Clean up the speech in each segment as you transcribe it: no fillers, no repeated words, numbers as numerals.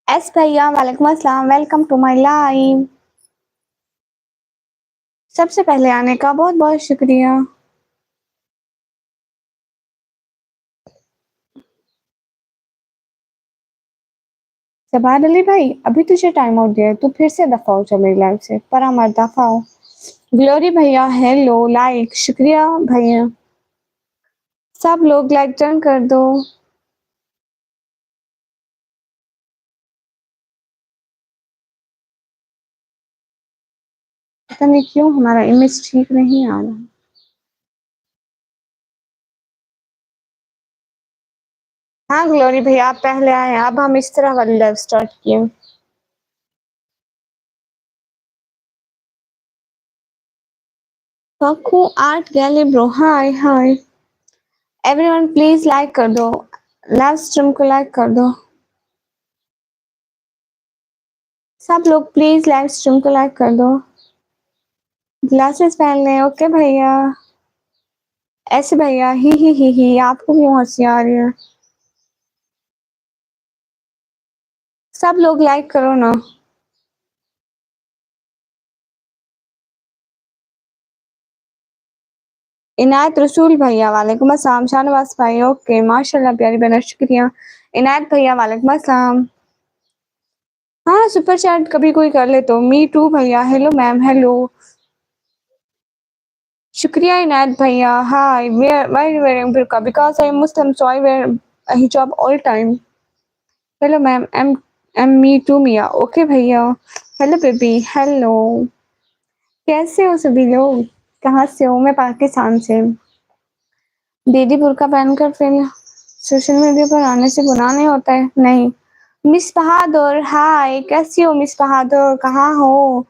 S भैया वालेकुम अस्सलाम, वेलकम टू माय लाइव। सबसे पहले आने का बहुत-बहुत शुक्रिया। जबार अली भाई, अभी तुझे टाइम आउट दिया है, तू फिर से दफा हो, चल मेरी लाइफ से, पर अमर दफा हो। ग्लोरी भैया हेलो, लाइक शुक्रिया भैया। सब लोग लाइक डन कर दो। पता नहीं क्यों हमारा इमेज ठीक नहीं आ रहा। हाँ ग्लोरी भैया आप पहले आए, अब हम इस तरह वाली लाइव स्टार्ट किए। Pakku art gallery bro, hi hi. Everyone please like कर दो, लाइव स्ट्रीम को लाइक कर दो। सब लोग प्लीज लाइव स्ट्रीम को लाइक कर दो। ग्लासेस पहन लें, ओके भैया। ऐसे भैया ही आपको क्यों हंसी आ रही है? सब लोग लाइक करो ना। इनायत रसूल भैया वालेकुम अस्सलाम। शाहनवाज भाई ओके माशाल्लाह प्यारी बहना शुक्रिया। इनायत भैया वालेकुम अस्सलाम। हाँ सुपर चैट कभी कोई कर ले तो। मी टू भैया हेलो मैम हेलो। शुक्रिया इनायत भैया। Hi why wearing burqa because I am Muslim so I wear hijab all time. Hello ma'am am me too मिया ओके भैया। Hello baby hello. कैसे हो सभी लोग? कहाँ से हो? मैं पाकिस्तान से। दीदी बुर्का पहनकर फिर सोशल मीडिया पर आने से गुनाह नहीं होता है? नहीं। मिस बहादुर हाय, कैसी हो मिस बहादुर? कहाँ हो?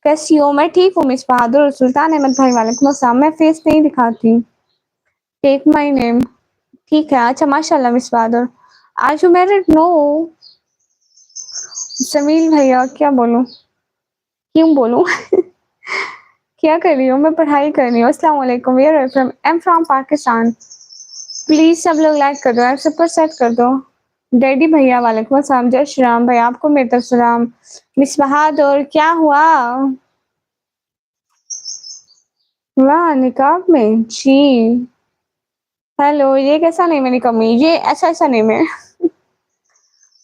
कैसी हो? मैं ठीक हूँ मिस बहादुर। सुल्तान अहमद भाई वालेकुम अस्सलाम। मैं फेस नहीं दिखाती। Take my name. ठीक है अच्छा माशाल्लाह miss Bahadur. Are you married? No. Jameel भैया क्या बोलूं, क्यों बोलूं? क्या कर रही हो? मैं पढ़ाई कर रही हूँ। अस्सलाम वालेकुम। Where are you from? I am from Pakistan. Please सब लोग लाइक कर दो, ऐप सब पर सेट कर दो। डैडी भैया वालेकुम अस्सलाम। जय श्री राम भाई आपको मेरी तरफ सलाम। मिस बहादुर क्या हुआ? वाह निकाब में जी। हेलो ये कैसा नेम है निकाब में? ये ऐसा ऐसा नेम है।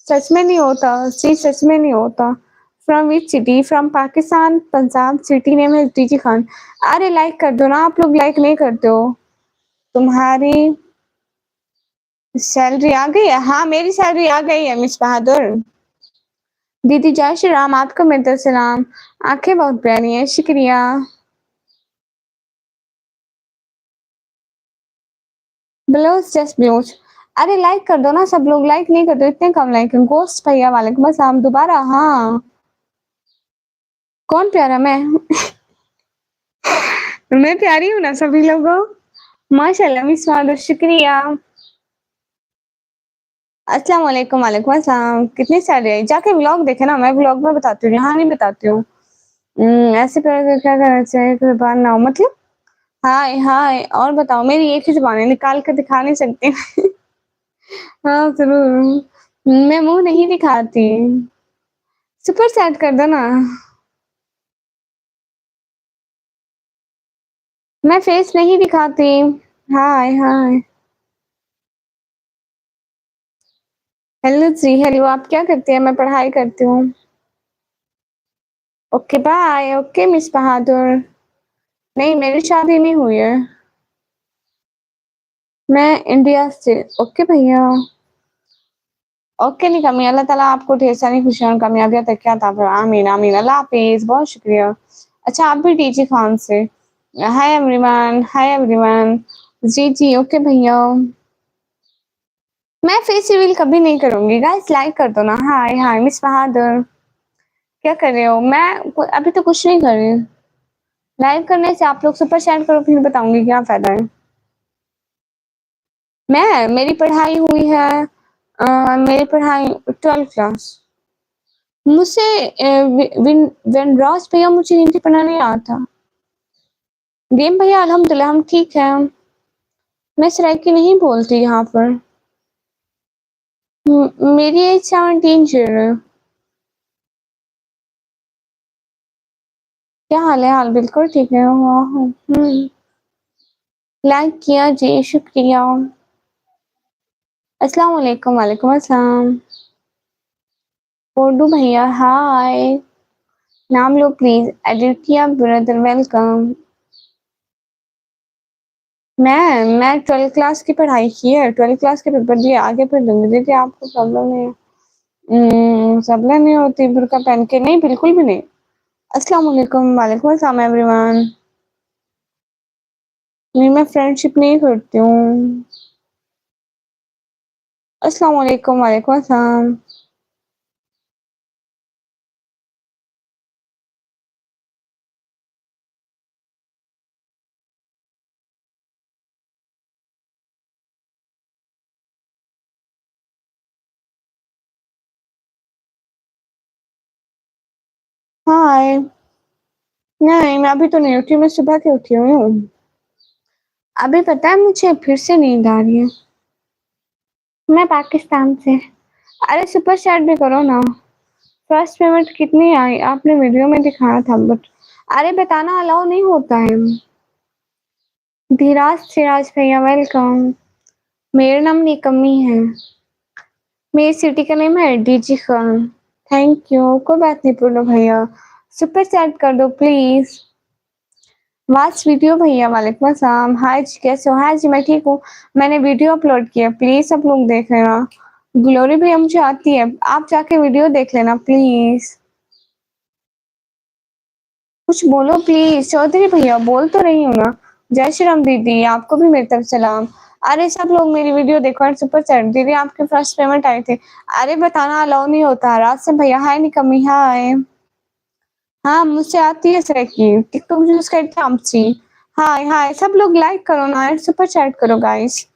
सच में नहीं होता जी, सच में नहीं होता। From which city? From Pakistan Punjab. City name है टीजी खान। अरे लाइक कर दो ना, आप लोग लाइक नहीं करते हो। तुम्हारी सैलरी आ गई है? हाँ मेरी सैलरी आ गई है मिस बहादुर। दीदी जय श्री राम आपको मेरी तरफ सलाम। आंखें बहुत प्यारी हैं शुक्रिया। Blouse just blouse. अरे लाइक कर दो ना, सब लोग लाइक नहीं करते, इतने कम लाइक। गोस्ट भैया वालेकुम अस्सलाम दोबारा। हाँ कौन प्यारा? मैं प्यारी हूँ ना सभी लोगों। माशाल्लाह मिस बहादुर शुक्रिया। अस्सलाम वालेकुम। वालेकुम अस्सलाम। कितनी सैलरी आई? जाके व्लॉग देखे ना, मैं व्लॉग में बताती हूँ, यहाँ नहीं बताती हूँ। ऐसे कर क्या करना चाहिए? कोई बात ना हो मतलब। हाय हाय और बताओ। मेरी एक ही जुबान है, निकाल कर दिखा नहीं सकती। हाँ जरूर, मैं मुंह नहीं दिखाती। सुपर चैट कर दो ना। मैं फेस नहीं दिखाती। Hi hi. हेलो जी हेलो। आप क्या करती हैं? मैं पढ़ाई करती हूँ। Okay bye. Okay miss Bahadur. नहीं, मेरी शादी नहीं हुई है। मैं इंडिया से। ओके भैया। ओके निकम्मी, अल्लाह ताला आपको ढेर सारी खुशियाँ और कामयाबियाँ तक के अता फरमाए। आमीन, आमीन। अल्लाह हाफ़िज़, बहुत शुक्रिया। अच्छा आप भी डीजे खान से। Hi everyone, hi everyone. जी, जी, ओके भैया। मैं फेस रिवील कभी नहीं करूँगी। गाइस लाइक कर दो ना। हाय, हाय मिस बहादुर। क्या कर रहे हो? मैं अभी तो कुछ नहीं कर रही। लाइव करने से आप लोग सुपर चैट करो फिर बताऊँगी क्या फ़ायदा है। मेरी पढ़ाई हुई है मेरी पढ़ाई 12th क्लास। मुझसे विनराज भैया मुझे हिंदी पढ़ाने नहीं आता। गेम भैया अल्हम्दुलिल्लाह हम ठीक हैं। मैं सराइकी नहीं बोलती यहाँ पर। मेरी एज 17 ईयर है। क्या हाल है? हाल बिल्कुल ठीक है। लाइक किया जी, शुक्रिया। अस्सलाम वालेकुम, वालेकुम अस्सलाम। उर्दू भैया हाय। नाम लो प्लीज। Aditya brother welcome. मैं 12th क्लास की पढ़ाई की है। 12th क्लास के पेपर दिए, आगे फिर दूंगी। दीदी आपको प्रॉब्लम नहीं है? प्रॉब्लम नहीं होती बुर्का पहन के। नहीं, बिल्कुल भी नहीं। अस्सलाम वालेकुम, वालेकुम अस्सलाम एवरीवन। नहीं, मैं फ्रेंडशिप नहीं करती हूँ। अस्सलाम वालेकुम, वालेकुम अस्सलाम। हाय। नहीं, मैं अभी तो नहीं उठी, मैं सुबह के उठी हुई हूँ। अभी पता है मुझे फिर से नींद आ रही है। मैं पाकिस्तान से। अरे सुपर चैट भी करो ना। फर्स्ट पेमेंट कितनी आई? आपने वीडियो में दिखाया था बट अरे बताना अलाउ नहीं होता है। धीराज सिराज भैया वेलकम। मेरा नाम निकम्मी है। मेरी सिटी का नेम है डीजी खान। Thank you. कोई बात नहीं बोलो भैया। सुपर चैट कर दो प्लीज। वाच वीडियो भैया वालेकुम अस्सलाम। हाय जी कैसे हो? हाय जी मैं ठीक हूँ। मैंने वीडियो अपलोड किया, प्लीज सब लोग देख लेना। ग्लोरी भैया मुझे आती है, आप जाके वीडियो देख लेना प्लीज। कुछ बोलो प्लीज। चौधरी भैया बोल तो रही हूँ ना। जय श्री राम दीदी, आपको भी मेरी तरफ सलाम। अरे सब लोग मेरी वीडियो देखो और सुपर चैट। दीदी आपके फर्स्ट पेमेंट आए थे। अरे बताना अलाउ नहीं होता। रात से भैया हाय निकम्मी हाय। हाँ मुझसे आती है सर की टिकटॉक यूज करते हैं आमची। हाय हाय सब लोग लाइक करो ना और सुपर चैट करो गाइस।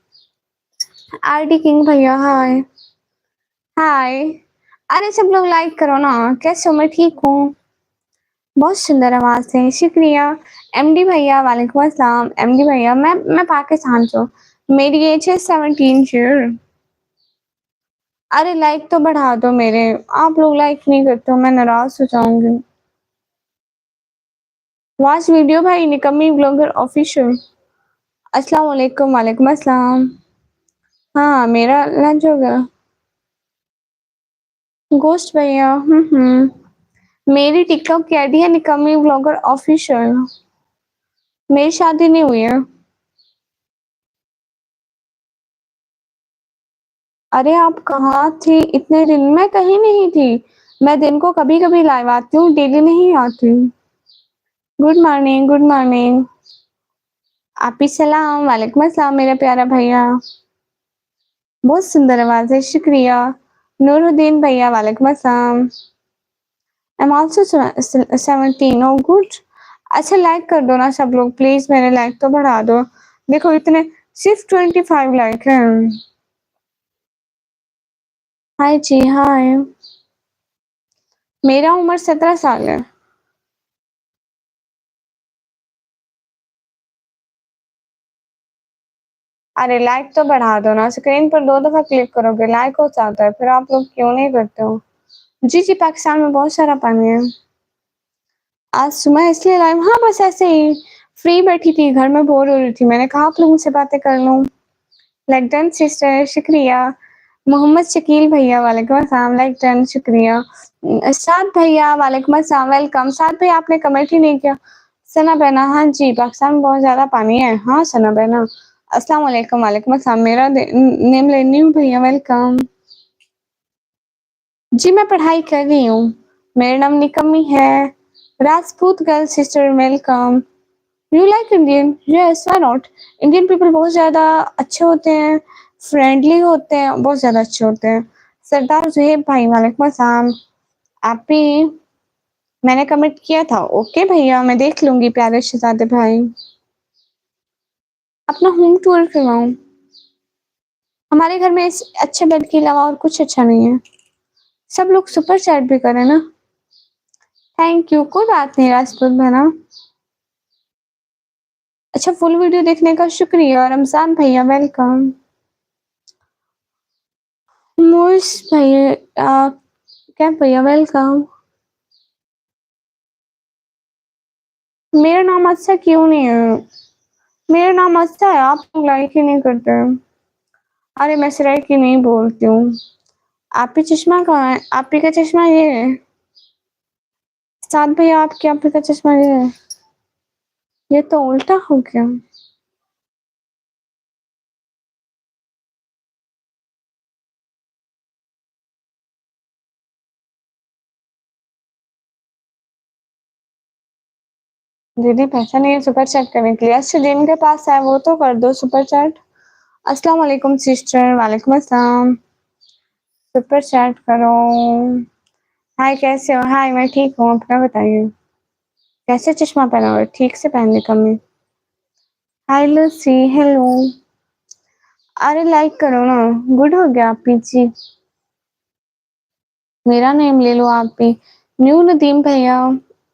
आरडी किंग भैया हाय। हाय। अरे सब लोग लाइक करो ना। कैसे हो? मैं ठीक हूँ। बहुत सुंदर आवाज है, शुक्रिया। एमडी भैया वालेकुम अस्सलाम। एमडी भैया मैं पाकिस्तान से हूँ। मेरी एज है 17 ईयर। अरे लाइक तो बढ़ा दो मेरे। आप लोग लाइक नहीं करते हो, मैं नाराज हो जाऊंगी। वॉच वीडियो भाई निकम्मी ब्लॉगर ऑफिशियल। अस्सलाम वालेकुम, वालेकुम अस्सलाम। हाँ मेरा लंच हो गया। गोश्त भैया मेरी टिकटॉक की आईडी है निकम्मी ब्लॉगर ऑफिशियल। मेरी शादी नहीं हुई है। अरे आप कहाँ थी इतने दिन? मैं कहीं नहीं थी। मैं दिन को कभी-कभी लाइव आती हूँ, डेली नहीं आती हूँ। Good morning, good morning. आपी सलाम, वालेकुम अस्सलाम मेरा प्यारा भैया। बहुत सुंदर आवाज़ है, शुक्रिया। नूरुद्दीन भैया वालेकुम अस्सलाम। I am also 17 oh good. अच्छा लाइक कर दो ना सब लोग प्लीज़, मेरे लाइक तो बढ़ा दो। देखो इतने सिर्फ 25 लाइक हैं। हाय जी, हाय। मेरा उम्र 17 साल है। अरे लाइक तो बढ़ा दो ना, स्क्रीन पर 2 दफ़ा क्लिक करोगे लाइक हो जाता है, फिर आप लोग क्यों नहीं करते हो? जी, जी, पाकिस्तान में बहुत सारा पानी है। आज सुबह इसलिए लाइव हाँ, बस ऐसे ही फ्री बैठी थी, घर में बोर हो रही थी। मैंने कहा आप लोगों से बातें कर लूँ। लाइक डन सिस्टर, शुक्रिया। मोहम्मद शकील भैया वालेकुम अस्सलाम, लाइक डन, शुक्रिया। साद भैया वालेकुम अस्सलाम, वेलकम। साद भैया आपने कमेंट ही नहीं किया। सना बहना, हाँ जी, पाकिस्तान में बहुत ज़्यादा पानी है। हाँ, सना बहना, अस्सलाम वालेकुम, वालेकुम अस्सलाम। मेरा नेम लेनी हूँ भैया, वेलकम। जी, मैं पढ़ाई कर रही हूँ। मेरा नाम निकम्मी है। Rajput girl sister, welcome. You like Indian? Yes, why not? Indian people बहुत ज़्यादा अच्छे होते हैं, फ्रेंडली होते हैं, बहुत ज़्यादा अच्छे होते हैं। सरदार ज़ुहैब भाई, वालेकुम अस्सलाम। आपी मैंने कमिट किया था। ओके भैया, मैं देख लूँगी प्यारे शहज़ादे भाई। अपना होम टूर करवाऊँ? हमारे घर में इस अच्छे बेड के अलावा और कुछ अच्छा नहीं है। सब लोग सुपर चैट भी करें ना। थैंक यू, कोई बात नहीं राजपूत बहना। अच्छा, फुल वीडियो देखने का शुक्रिया। रमज़ान भैया, वेलकम। मोइस भैया, कैफ भैया, वेलकम। मेरा नाम अच्छा क्यों नहीं है? मेरा नाम अच्छा है, आप लोग लाइक ही नहीं करते। अरे मैं सिराय की नहीं बोलती हूँ। आपी चश्मा कहाँ है? आपी का चश्मा ये है। साथ भैया आपके आपी का चश्मा ये है। ये तो उल्टा हो गया। दीदी पैसा नहीं है सुपर चैट करने के लिए। अच्छा, जिनके पास है वो तो कर दो सुपर चैट। अस्सलाम वालेकुम सिस्टर, वालेकुम अस्सलाम। सुपर चैट करो। हाय, कैसे हो? हाय, मैं ठीक हूँ, अपना बताइए। कैसे चश्मा पहना हुआ है? ठीक से पहनने का मैं। हाय लूसी, हेलो। अरे लाइक करो ना। गुड हो गया आप पीछे। मेरा नेम ले लो आप भी। न्यू नदीम भैया,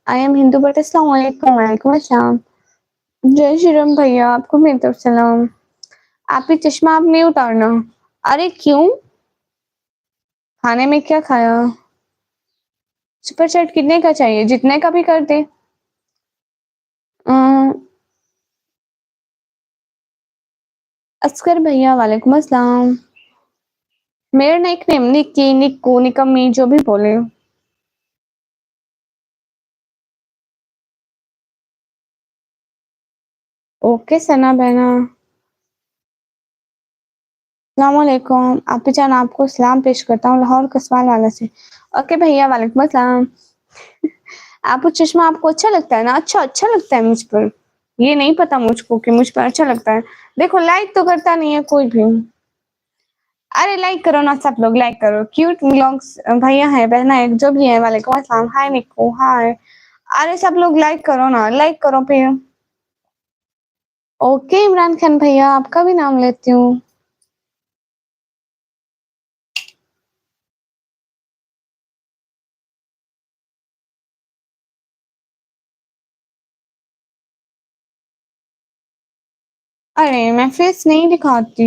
आई एम हिंदू बट अस्सलाम वालेकुम, वालेकुम अस्सलाम। जय श्री राम भैया, आपको मेरी तरफ सलाम। आप ही चश्मा आप नहीं उतारना। अरे क्यों? खाने में क्या खाया? सुपर चैट कितने का चाहिए? जितने का भी कर दे। अम, असगर भैया, वालेकुम अस्सलाम। मेरा नेक नेम निक्की, निक्कू, निकम्मी, जो भी बोले। ओके सना बहना। अस्सलामुअलैकुम। आपी जान, आपको सलाम पेश करता हूँ लाहौर कसवाल वाला से। ओके भैया, वालेकुम अस्सलाम। आपको चश्मा आपको अच्छा लगता है ना? अच्छा लगता है मुझ पर। ये नहीं पता मुझको कि मुझ पर अच्छा लगता है। देखो लाइक तो करता नहीं है कोई भी। अरे लाइक करो ना, सब लोग लाइक करो। क्यूट व्लॉग्स भैया है, बहना है, जो भी है, वालेकुम अस्सलाम। हाय निक्कू, हाय। अरे सब लोग लाइक करो ना, लाइक करो फिर। ओके इमरान खान भैया, आपका भी नाम लेती हूँ। अरे मैं फेस नहीं दिखाती।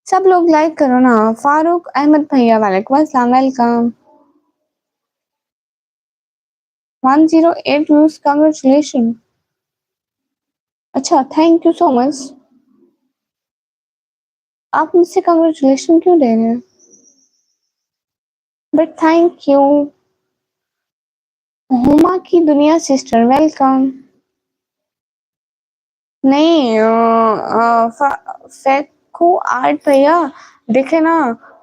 सब लोग लाइक करो ना। फारूक अहमद भैया, वालेकुम अस्सलाम, वेलकम। 108 views, congratulation. अच्छा, थैंक यू सो मच। आप मुझसे कांग्रेचुलेशन क्यों दे रहे हैं? But thank you. हुमा की दुनिया सिस्टर, वेलकम। नहीं फेको आर्ट भैया, देखे ना,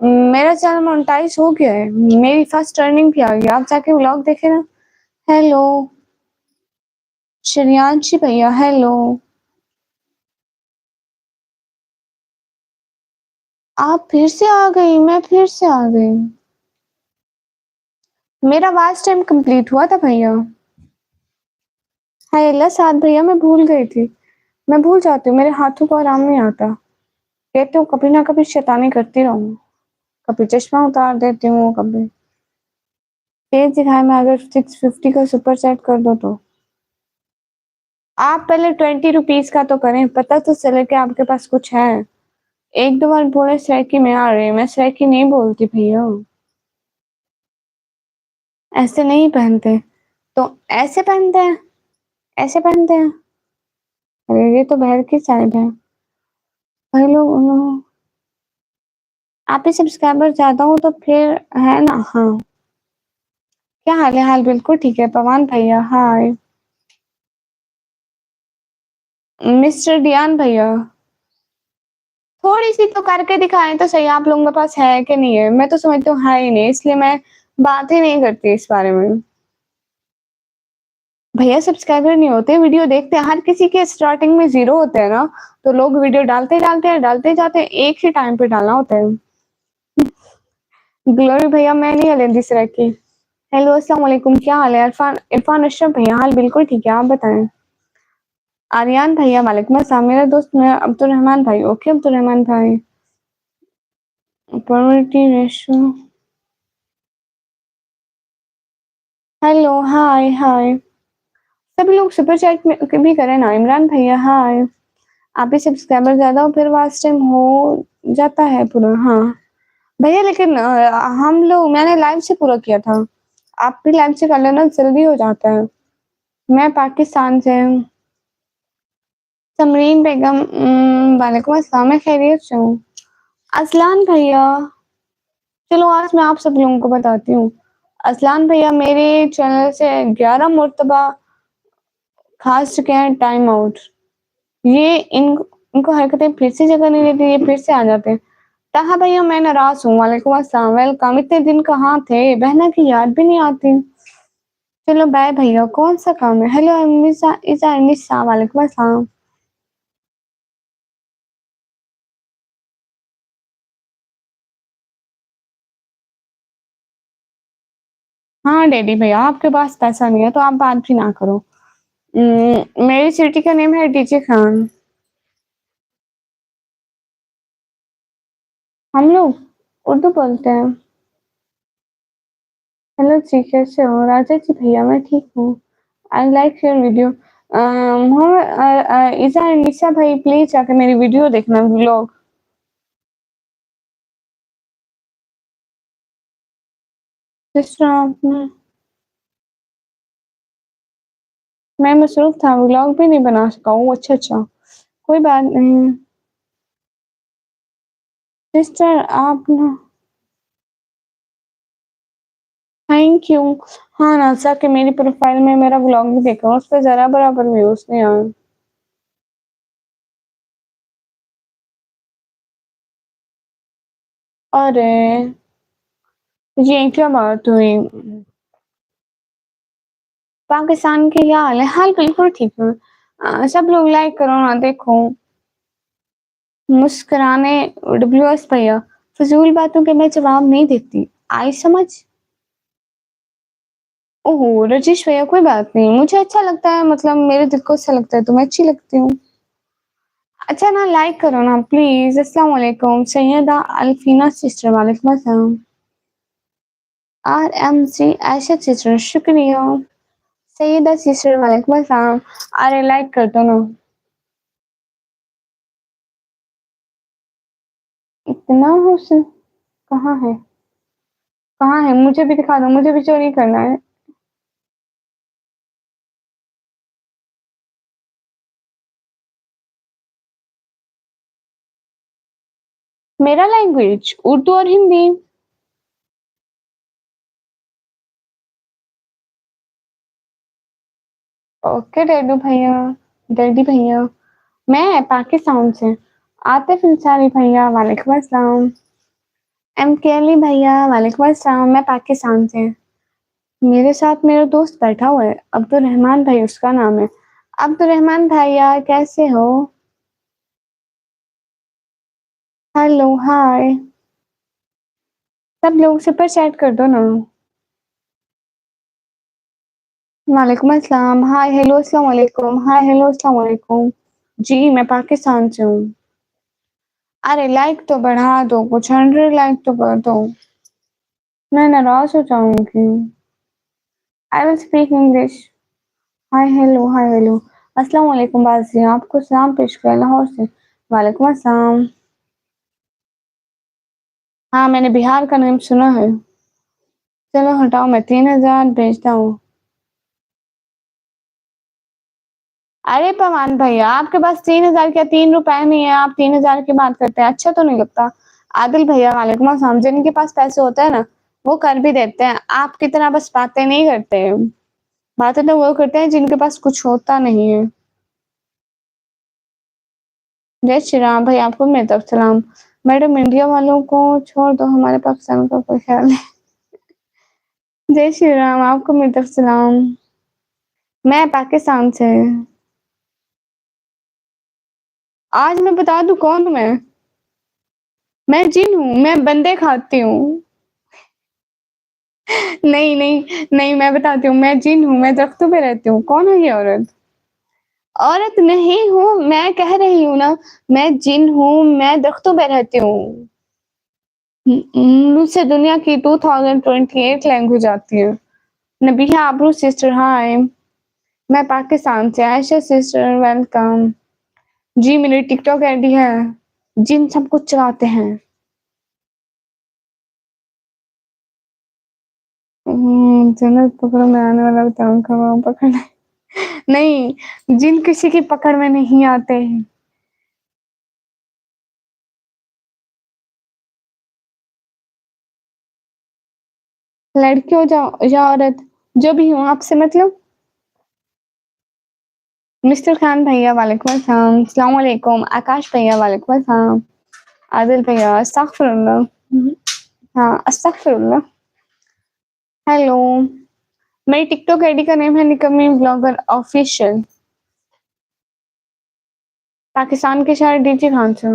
मेरा चैनल मोनेटाइज हो गया है। मेरी फर्स्ट अर्निंग भी आ गई। आप जाके व्लॉग देखे ना। हेलो श्रेयांशी भैया, हेलो। आप फिर से आ गई? मैं फिर से आ गई। मेरा वाच टाइम कंप्लीट हुआ था भैया। हाय अल्लाह, साथ भैया मैं भूल गई थी। मैं भूल जाती हूँ, मेरे हाथों को आराम नहीं आता। कहती हूँ कभी ना कभी शैतानी करती रहूँ। कभी चश्मा उतार देती हूँ, कभी तेज दिखाए में अगर 650 का सुपर चैट कर दो तो। आप पहले 20 रुपीज का तो करें, पता तो चले कि आपके पास कुछ है। एक दो बार बोले सैकी में आ रही, मैं सैकी नहीं बोलती भैया। ऐसे नहीं पहनते। तो ऐसे पहनते हैं। ऐसे पहनते हैं। अरे ये तो बहर की साइड है। भाई लोग आप ही सब्सक्राइबर ज़्यादा हो तो फिर है ना? हाँ। क्या हाल है? हाल बिल्कुल ठीक है। पवन भैया हाय। मिस्टर डियान भैया, थोड़ी-सी तो करके दिखाएँ तो सही, आप लोगों के पास है कि नहीं है? मैं तो समझती हूँ है ही नहीं, इसलिए मैं बात ही नहीं करती इस बारे में। भैया सब्सक्राइबर नहीं होते, वीडियो देखते हैं, हर किसी के स्टार्टिंग में 0 होते हैं ना, तो लोग वीडियो डालते-डालते हैं, डालते जाते हैं, एक ही टाइम पे डालना होता है। ग्लोरी भैया मैं नहीं हलेंदी सराकी। हेलो अस्सलाम वालेकुम, क्या हाल है? इरफान इरफान अशरफ भैया, हाल बिल्कुल ठीक है, आप बताएँ? आर्यान भैया वालेकुम अस्सलाम, मेरा दोस्त मेरा अब्दुल रहमान भाई, ओके अब्दुल रहमान भाई। प्रोबेबिलिटी रेशियो हेलो, हाय, हाय। सभी लोग सुपर चैट में भी करें ना, इमरान भैया हाय। आप ही सब्सक्राइबर ज़्यादा हो फिर वॉच टाइम हो जाता है पूरा, हाँ। भैया लेकिन हम लोग मैंने लाइव से पूरा किया था। आप भी लाइव से कर लेना, जल्दी हो जाता है। मैं पाकिस्तान से हूँ। समरीन बेगम वालेकुम अस्सलाम, मैं खैरियत से हूँ। असलान भैया, चलो आज मैं आप सब लोगों को बताती हूँ। असलान भैया मेरे चैनल से 11 मर्तबा खा चुके हैं टाइम आउट। ये इनको हरकतें फिर से जगह नहीं देती, ये फिर से आ जाते हैं। ताहा भैया मैं नाराज़ हूँ, वालेकुम अस्सलाम, वेलकम। इतने दिन कहाँ थे? बहना की याद भी नहीं आती। चलो बाय भैया, कौन-सा काम है? हेलो अनिसा इज़ा अनिसा, वालेकुम अस्सलाम। हाँ, डैडी भैया आपके पास पैसा नहीं है तो आप बात भी ना करो। मेरी सिटी का नेम है डीजे खान। हम लोग उर्दू बोलते हैं। हेलो जी, कैसे हो? राजा जी भैया मैं ठीक हूँ। I like your video. Mohammad इज़ा अनिसा भाई प्लीज़ जाके मेरी वीडियो देखना व्लॉग। जिस तरह आपने मैं मसरूफ़ था, व्लॉग भी नहीं बना सका। ओह! अच्छा, अच्छा। कोई बात नहीं। सिस्टर आप ना थैंक यू। हाँ, नाज़ा के मेरी प्रोफ़ाइल में मेरा व्लॉग भी देखा, उस पे ज़रा बराबर व्यूज़ नहीं आए। अरे! ये क्या बात हुई? पाकिस्तान के क्या हाल है? हाल बिल्कुल ठीक है। सब लोग लाइक करो ना, देखो। मुस्कुराने डब्ल्यूएस भैया, फ़िज़ूल बातों के मैं जवाब नहीं देती। आई समझ? ओहो! रजिश भैया कोई बात नहीं, मुझे अच्छा लगता है, मतलब मेरे दिल को अच्छा लगता है तो मैं अच्छी लगती हूँ। अच्छा ना लाइक करो ना प्लीज़। अस्सलाम वालेकुम सैयदा अल्फीना सिस्टर, वालेकुम अस्सलाम। आरएमसी आयशा सिस्टर शुक्रिया। सैयदा सिस्टर वालेकुम अस्सलाम। अरे लाइक कर दो ना। इतना हुस्न कहाँ है? कहाँ है? मुझे भी दिखा दो, मुझे भी चोरी करना है। मेरा लैंग्वेज उर्दू और हिंदी। ओके डैडी भैया। मैं पाकिस्तान से। आतिफ अंसारी भैया वालेकुम अस्सलाम। एम के अली भैया वालेकुम अस्सलाम, मैं पाकिस्तान से। मेरे साथ मेरा दोस्त बैठा हुआ है, अब्दुल रहमान भाई उसका नाम है। अब्दुल रहमान भैया कैसे हो? हेलो, हाय। सब लोग सुपर चैट कर दो ना। वालेकुम अस्सलाम, हाय, हेलो, अस्सलाम वालेकुम, हाय, हेलो, अस्सलाम वालेकुम। जी, मैं पाकिस्तान से हूँ। अरे लाइक तो बढ़ा दो, कुछ 100 लाइक तो कर दो। मैं नाराज़ हो जाऊँगी। I will speak English. Hi, hello, hi, hello. अस्सलाम वालेकुम बाज़ी, आपको सलाम पेश किया लाहौर से। वालेकुम अस्सलाम। हाँ, मैंने बिहार का नाम सुना है। चलो हटाओ, मैं 3000 भेजता हूँ। अरे पवन भैया, आपके पास 3000 क्या ₹3 नहीं है, आप 3000 की बात करते हैं, अच्छा तो नहीं लगता। आदिल भैया वालेकुम अस्सलाम। जिनके पास पैसे होते हैं ना, वो कर भी देते हैं। आपकी तरह बस बातें नहीं करते हैं। बातें तो वो करते हैं जिनके पास कुछ होता नहीं है। जय श्री राम भाई, आपको मेरी तरफ सलाम। मैडम इंडिया वालों को छोड़ दो, हमारे पाकिस्तान का कोई ख्याल नहीं। जय श्री राम, आपको मेरी तरफ सलाम। मैं पाकिस्तान से। आज मैं बता दूं कौन हूँ मैं? मैं जिन हूँ, मैं बंदे खाती हूँ। नहीं, नहीं, नहीं, मैं बताती हूँ, मैं जिन हूँ, मैं दरख्तों पे रहती हूँ। कौन है ये औरत? औरत नहीं हूँ, मैं कह रही हूँ ना, मैं जिन हूँ, मैं दरख्तों पे रहती हूँ। मुझसे दुनिया की 2028 लैंग्वेज आती है। नबिया आबरू सिस्टर हाय। मैं पाकिस्तान से। Ayesha sister welcome. जी मेरी टिकटॉक आईडी है। जिन सब कुछ चलाते हैं। जन्नत पकड़ो में आने वाला बताऊं खबर पकड़ना। नहीं, जिन किसी की पकड़ में नहीं आते हैं। लड़की हो जाओ या औरत, जो भी हो आपसे मतलब। मिस्टर खान भैया वालेकुम अस्सलाम। अस्सलाम वालेकुम। आकाश भैया वालेकुम अस्सलाम। आदिल भैया अस्तगफिरुल्लाह। हाँ अस्तगफिरुल्लाह। हेलो। मेरी टिकटॉक आईडी का नेम है निकम्मी ब्लॉगर ऑफिशियल। पाकिस्तान के शहर डीजे खान से।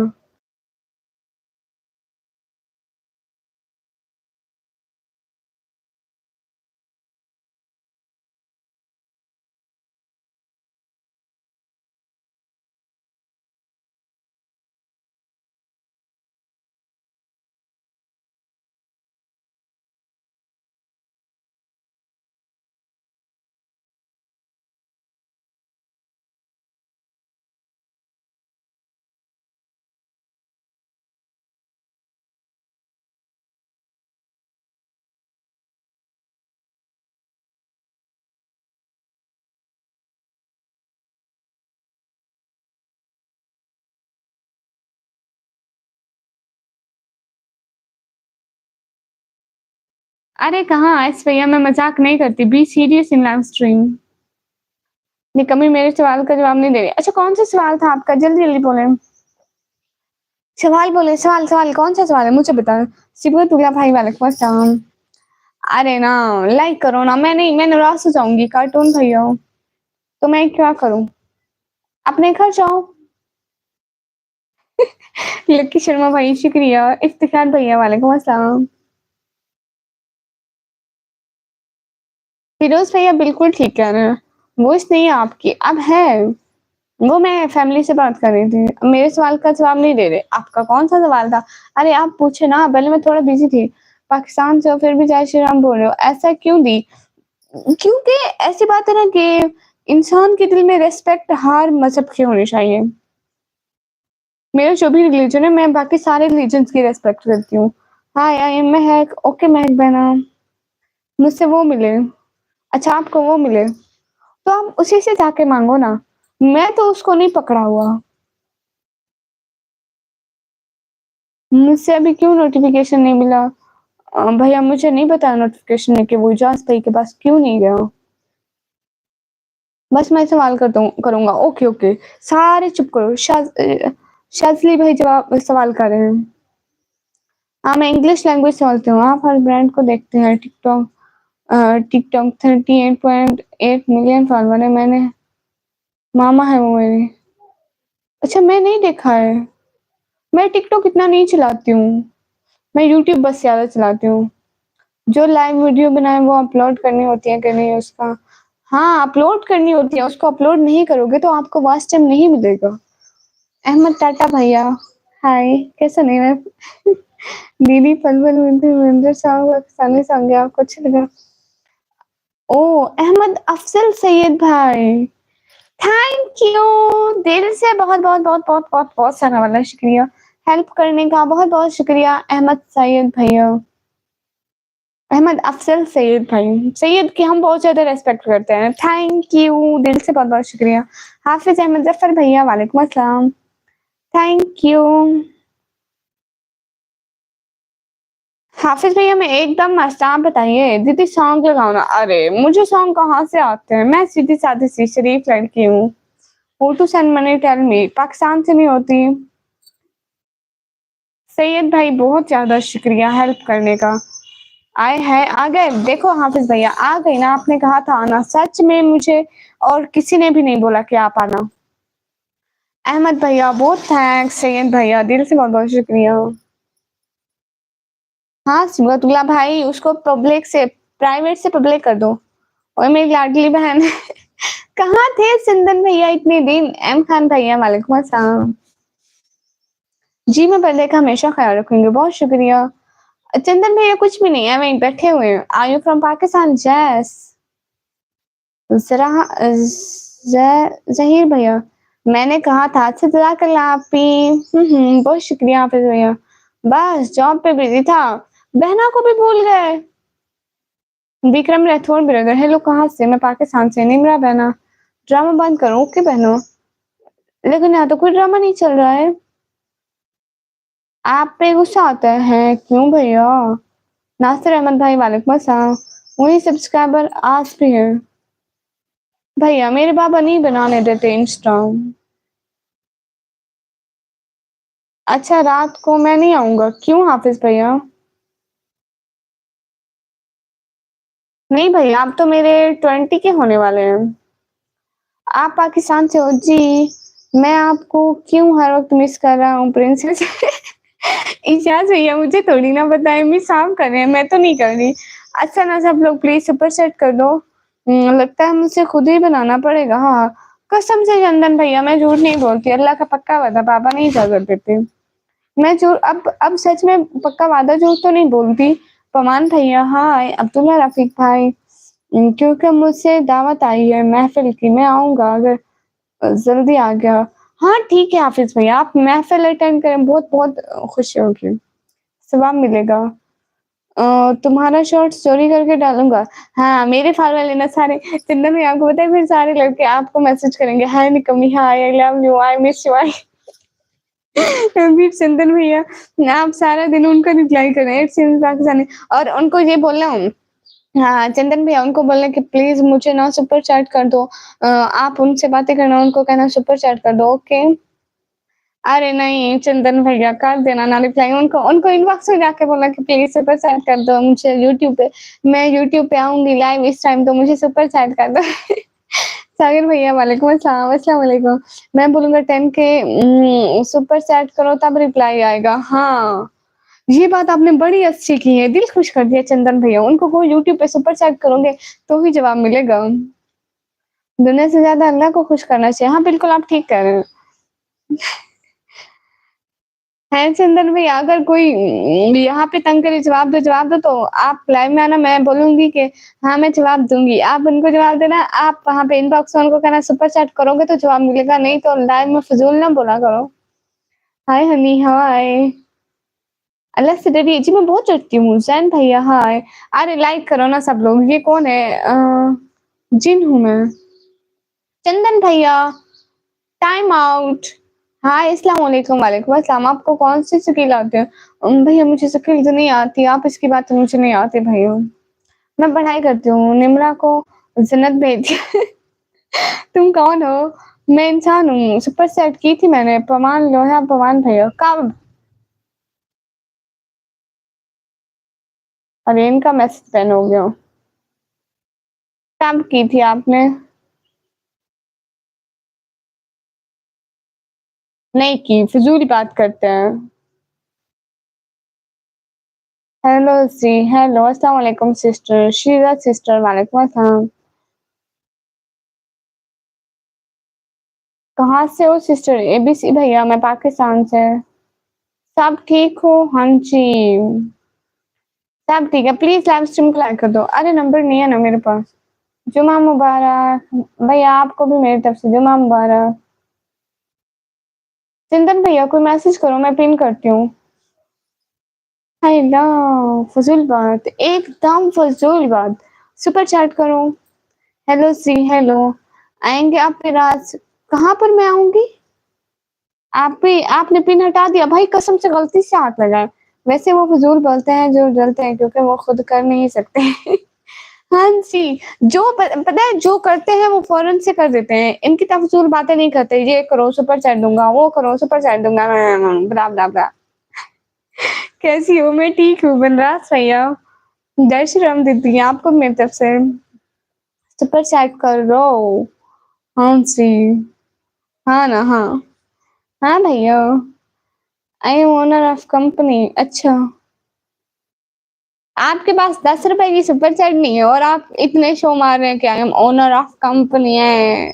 अरे कहाँ आयस भैया, मैं मजाक नहीं करती। Be serious in live stream. निकम्मी मेरे सवाल का जवाब नहीं दे रही। अच्छा कौन सा सवाल था आपका? जल्दी जल्दी बोले। सवाल बोले, सवाल सवाल कौन सा सवाल है मुझे बता। सिबुतुल्ला भाई वालेकुम अस्सलाम। अरे ना, लाइक करो ना। मैं नहीं, मैं नाराज हो जाऊंगी। कार्टून भैया हो तो मैं क्या करूं? अपने घर जाओ। लक्की शर्मा भाई शुक्रिया। इफ्तिखार भैया वालेकुम अस्सलाम। फिरोज भैया बिल्कुल ठीक कह रहे हैं। वॉइस नहीं है आपकी, अब है। वो मैं फैमिली से बात कर रही थी। मेरे सवाल का जवाब नहीं दे रहे। आपका कौन सा सवाल था? अरे आप पूछे ना, पहले मैं थोड़ा बिजी थी। पाकिस्तान से हो फिर भी जय श्री राम बोल रहे हो, ऐसा क्यों दी? क्योंकि ऐसी बात है ना कि इंसान के दिल में रिस्पेक्ट हर मजहब की होनी चाहिए। मेरा जो भी रिलीजन है, मैं बाकी सारे रिलीजन की रिस्पेक्ट करती हूँ। हाय आई एम महक। ओके महक बहना, मुझसे वो मिले। अच्छा आपको वो मिले तो आप उसी से जाके मांगो ना। मैं तो उसको नहीं पकड़ा हुआ। मुझसे अभी क्यों नोटिफिकेशन नहीं मिला? भैया मुझे नहीं पता नोटिफिकेशन है कि वो इजाज भाई के पास क्यों नहीं गया। बस मैं सवाल करता हूँ करूंगा। ओके ओके, सारे चुप करो। शाजली भाई जवाब सवाल कर रहे हैं। हाँ मैं इंग्लिश लैंग्वेज समझती हूँ। आप हर ब्रांड को देखते हैं। टिकटॉक टिकटॉक 38.8 मिलियन फॉलोवर है। मैंने मामा है वो मेरे। अच्छा मैं नहीं देखा है। मैं टिकटॉक इतना नहीं चलाती हूँ। मैं यूट्यूब बस ज्यादा चलाती हूँ। जो लाइव वीडियो बनाए वो अपलोड करनी होती है कि नहीं उसका? हाँ अपलोड करनी होती है। उसको अपलोड नहीं करोगे तो आपको वॉच टाइम नहीं मिलेगा। अहमद टाटा भैया हाय। कैसा नहीं मैं दीदी पल पल विंटर सॉन्ग पाकिस्तानी सॉन्ग है, आपको अच्छा लगा? ओ अहमद अफजल सैयद भाई, थैंक यू। दिल से बहुत बहुत बहुत बहुत बहुत बहुत सारा वाला शुक्रिया। हेल्प करने का बहुत बहुत शुक्रिया अहमद सैयद भैया। अहमद अफजल सैयद भाई, सैयद की हम बहुत ज्यादा रेस्पेक्ट करते हैं। थैंक यू, दिल से बहुत बहुत शुक्रिया। हाफिज अहमद जफर भैया वालेकुम अस्सलाम। Thank you. हाफिज भैया मैं एकदम मस्त, आप बताइए दीदी सॉन्ग लगाओ ना। अरे मुझे सॉन्ग कहाँ से आते हैं, मैं सीधी सादी सी शरीफ लड़की हूँ। Who to send money tell me, Pakistan से नहीं होती। सैयद भाई बहुत ज्यादा शुक्रिया हेल्प करने का। आए है आ गए, देखो हाफिज भैया आ गई ना, आपने कहा था आना, सच में मुझे और किसी ने भी नहीं बोला कि आप आना। अहमद भैया बहुत थैंक्स, सैयद भैया दिल से बहुत बहुत शुक्रिया। हाँ सिबतुल्ला भाई उसको पब्लिक से प्राइवेट से पब्लिक कर दो। और मेरी लाडली बहन कहाँ थे सिंदन भैया इतने दिन। एम खान भैया वालेकुम अस्सलाम। जी मैं पर्दे का हमेशा ख्याल रखूंगी, बहुत शुक्रिया। चंदन भैया कुछ भी नहीं है, वहीं बैठे हुए हैं। Are you from Pakistan? जैस जरा जहीर भैया मैंने कहा था अच्छा जज़ाकल्लाह आपी। बहुत शुक्रिया हाफिज भैया। बस जॉब पे बिजी था, बहना को भी भूल गए। विक्रम राठौर ब्रदर हेलो, कहाँ से? मैं पाकिस्तान से। निमरा बहना ड्रामा बंद करो। ओके बहनों, लेकिन यहाँ तो कोई ड्रामा नहीं चल रहा है। आप पे गुस्सा आता है क्यों भैया? नासिर अहमद भाई वालेकुम अस्सलाम। वही सब्सक्राइबर आज भी है भैया, मेरे बाबा नहीं बनाने देते इंस्टा। अच्छा रात को मैं नहीं आऊंगा, क्यों हाफिज भैया? नहीं भैया आप तो मेरे 20 के होने वाले हैं। आप पाकिस्तान से हो जी। मैं आपको क्यों हर वक्त मिस कर रहा हूँ प्रिंसेस इजाज भैया मुझे थोड़ी ना बताए, मिस आप कर रहे हैं, मैं तो नहीं कर रही। अच्छा ना सब लोग प्लीज सुपर सेट कर दो। लगता है मुझे खुद ही बनाना पड़ेगा। हाँ कसम से चंदन भैया मैं झूठ नहीं बोलती, अल्लाह का पक्का वादा, पापा नहीं इजाजत देते। मैं झूठ अब सच में पक्का वादा झूठ तो नहीं बोलती। पमान भैया हाय, अब्दुल्ला रफीक भाई क्योंकि मुझसे दावत आई है महफिल की, मैं आऊंगा अगर जल्दी आ गया। हाँ ठीक है हाफिज भैया, आप महफिल अटेंड करें, बहुत बहुत खुशी होगी, सवाब मिलेगा। तुम्हारा शॉर्ट स्टोरी करके डालूंगा। हाँ मेरे फॉलोअर लेना सारे, चंदन भैया आपको पता है फिर सारे लड़के आपको मैसेज करेंगे, हाय निकमी hi, I love you, I miss you, I फिर चंदन भैया आप सारा दिन उनका रिप्लाई करें पाकिस्तानी, और उनको ये बोलना हूँ। हाँ चंदन भैया उनको बोलना कि प्लीज मुझे ना सुपर चैट कर दो। आप उनसे बातें करना, उनको कहना सुपर चैट कर दो। ओके अरे नहीं चंदन भैया कर देना ना रिप्लाई, उनको उनको इनबॉक्स में जाके बोला कि प्लीज सुपर चैट कर दो मुझे यूट्यूब पे, मैं यूट्यूब पे आऊंगी लाइव इस टाइम, तो मुझे सुपर चैट कर दो सागर भैया वालेकुम अस्सलाम, अस्सलाम वालेकुम। मैं बोलूंगा 10 के सुपर चैट करो तब रिप्लाई आएगा। हाँ ये बात आपने बड़ी अच्छी की है, दिल खुश कर दिया चंदन भैया, उनको को यूट्यूब पे सुपर चैट करोगे तो ही जवाब मिलेगा। दुनिया से ज्यादा अल्लाह को खुश करना चाहिए। हाँ बिल्कुल आप ठीक कह रहे हैं। है चंदन भैया अगर कोई यहाँ पे तंग करे जवाब दो, तो आप लाइव में आना, मैं बोलूंगी कि हाँ मैं जवाब दूंगी, आप उनको जवाब देना, आप वहाँ पे इनबॉक्स में उनको कहना सुपर चैट करोगे तो जवाब मिलेगा, नहीं तो लाइव में फजूल ना बोला करो। हाय हनी हाय, अल्लाह से डरिए जी, मैं बहुत डरती हूँ। जैन भैया हाय, अरे लाइक करो ना सब लोग, ये कौन है? जिन हूँ मैं। चंदन भैया टाइम आउट। हाय अस्सलाम वालेकुम। वालेकुम अस्सलाम। आपको कौन सी स्किल आती है? भैया मुझे स्किल तो नहीं आती, आप इसकी बात तो मुझे नहीं आती भैया, मैं पढ़ाई करती हूँ। निम्रा को जन्नत भेज तुम कौन हो? मैं इंसान हूँ, सुपर सेट की थी मैंने, पमान लोहा पमान भैया कब? अरे इनका मैसेज पेन हो गया, कब की थी आपने? नहीं की, फिजूल बात करते हैं। हेलो जी हेलो, अस्सलाम वालेकुम सिस्टर शीरा सिस्टर, वालेकुम अस्सलाम। कहाँ से हो सिस्टर? एबीसी भैया मैं पाकिस्तान से। सब ठीक हो? हाँ जी सब ठीक है, प्लीज लाइव स्ट्रीम को लाइक कर दो। अरे नंबर नहीं है ना मेरे पास। जुमा मुबारक भैया, आपको भी मेरी तरफ से जुमा मुबारक। चिंतन भैया कोई मैसेज करो, मैं पिन करती हूँ। हाय ला फजूल बात, एकदम फजूल बात, सुपर चैट करो। हेलो सी हेलो, आएंगे आप फिर आज? कहाँ पर मैं आऊंगी? आप भी आपने पिन हटा दिया भाई, कसम से गलती से हाथ लगाया। वैसे वो फ़िज़ूल बोलते हैं जो जलते हैं क्योंकि वो खुद कर नहीं सकते। हाँ जी, जो प पता है जो करते हैं वो फ़ौरन से कर देते हैं। इनकी तरह फ़िज़ूल बातें नहीं करते, ये करो सुपर चैट दूँगा, वो करो सुपर चैट दूँगा, ब्ला, ब्ला, ब्ला। कैसी हो? मैं ठीक हूँ, बनराज भैया। जय श्री राम दीदी, आपको मेरी तरफ से सुपर चैट कर दो। हाँ जी। हाँ ना, हाँ। हाँ भैया, I am owner of company. अच्छा, आपके पास ₹10 की सुपर चैट नहीं है और आप इतने शो मार रहे हैं कि I am owner of company है।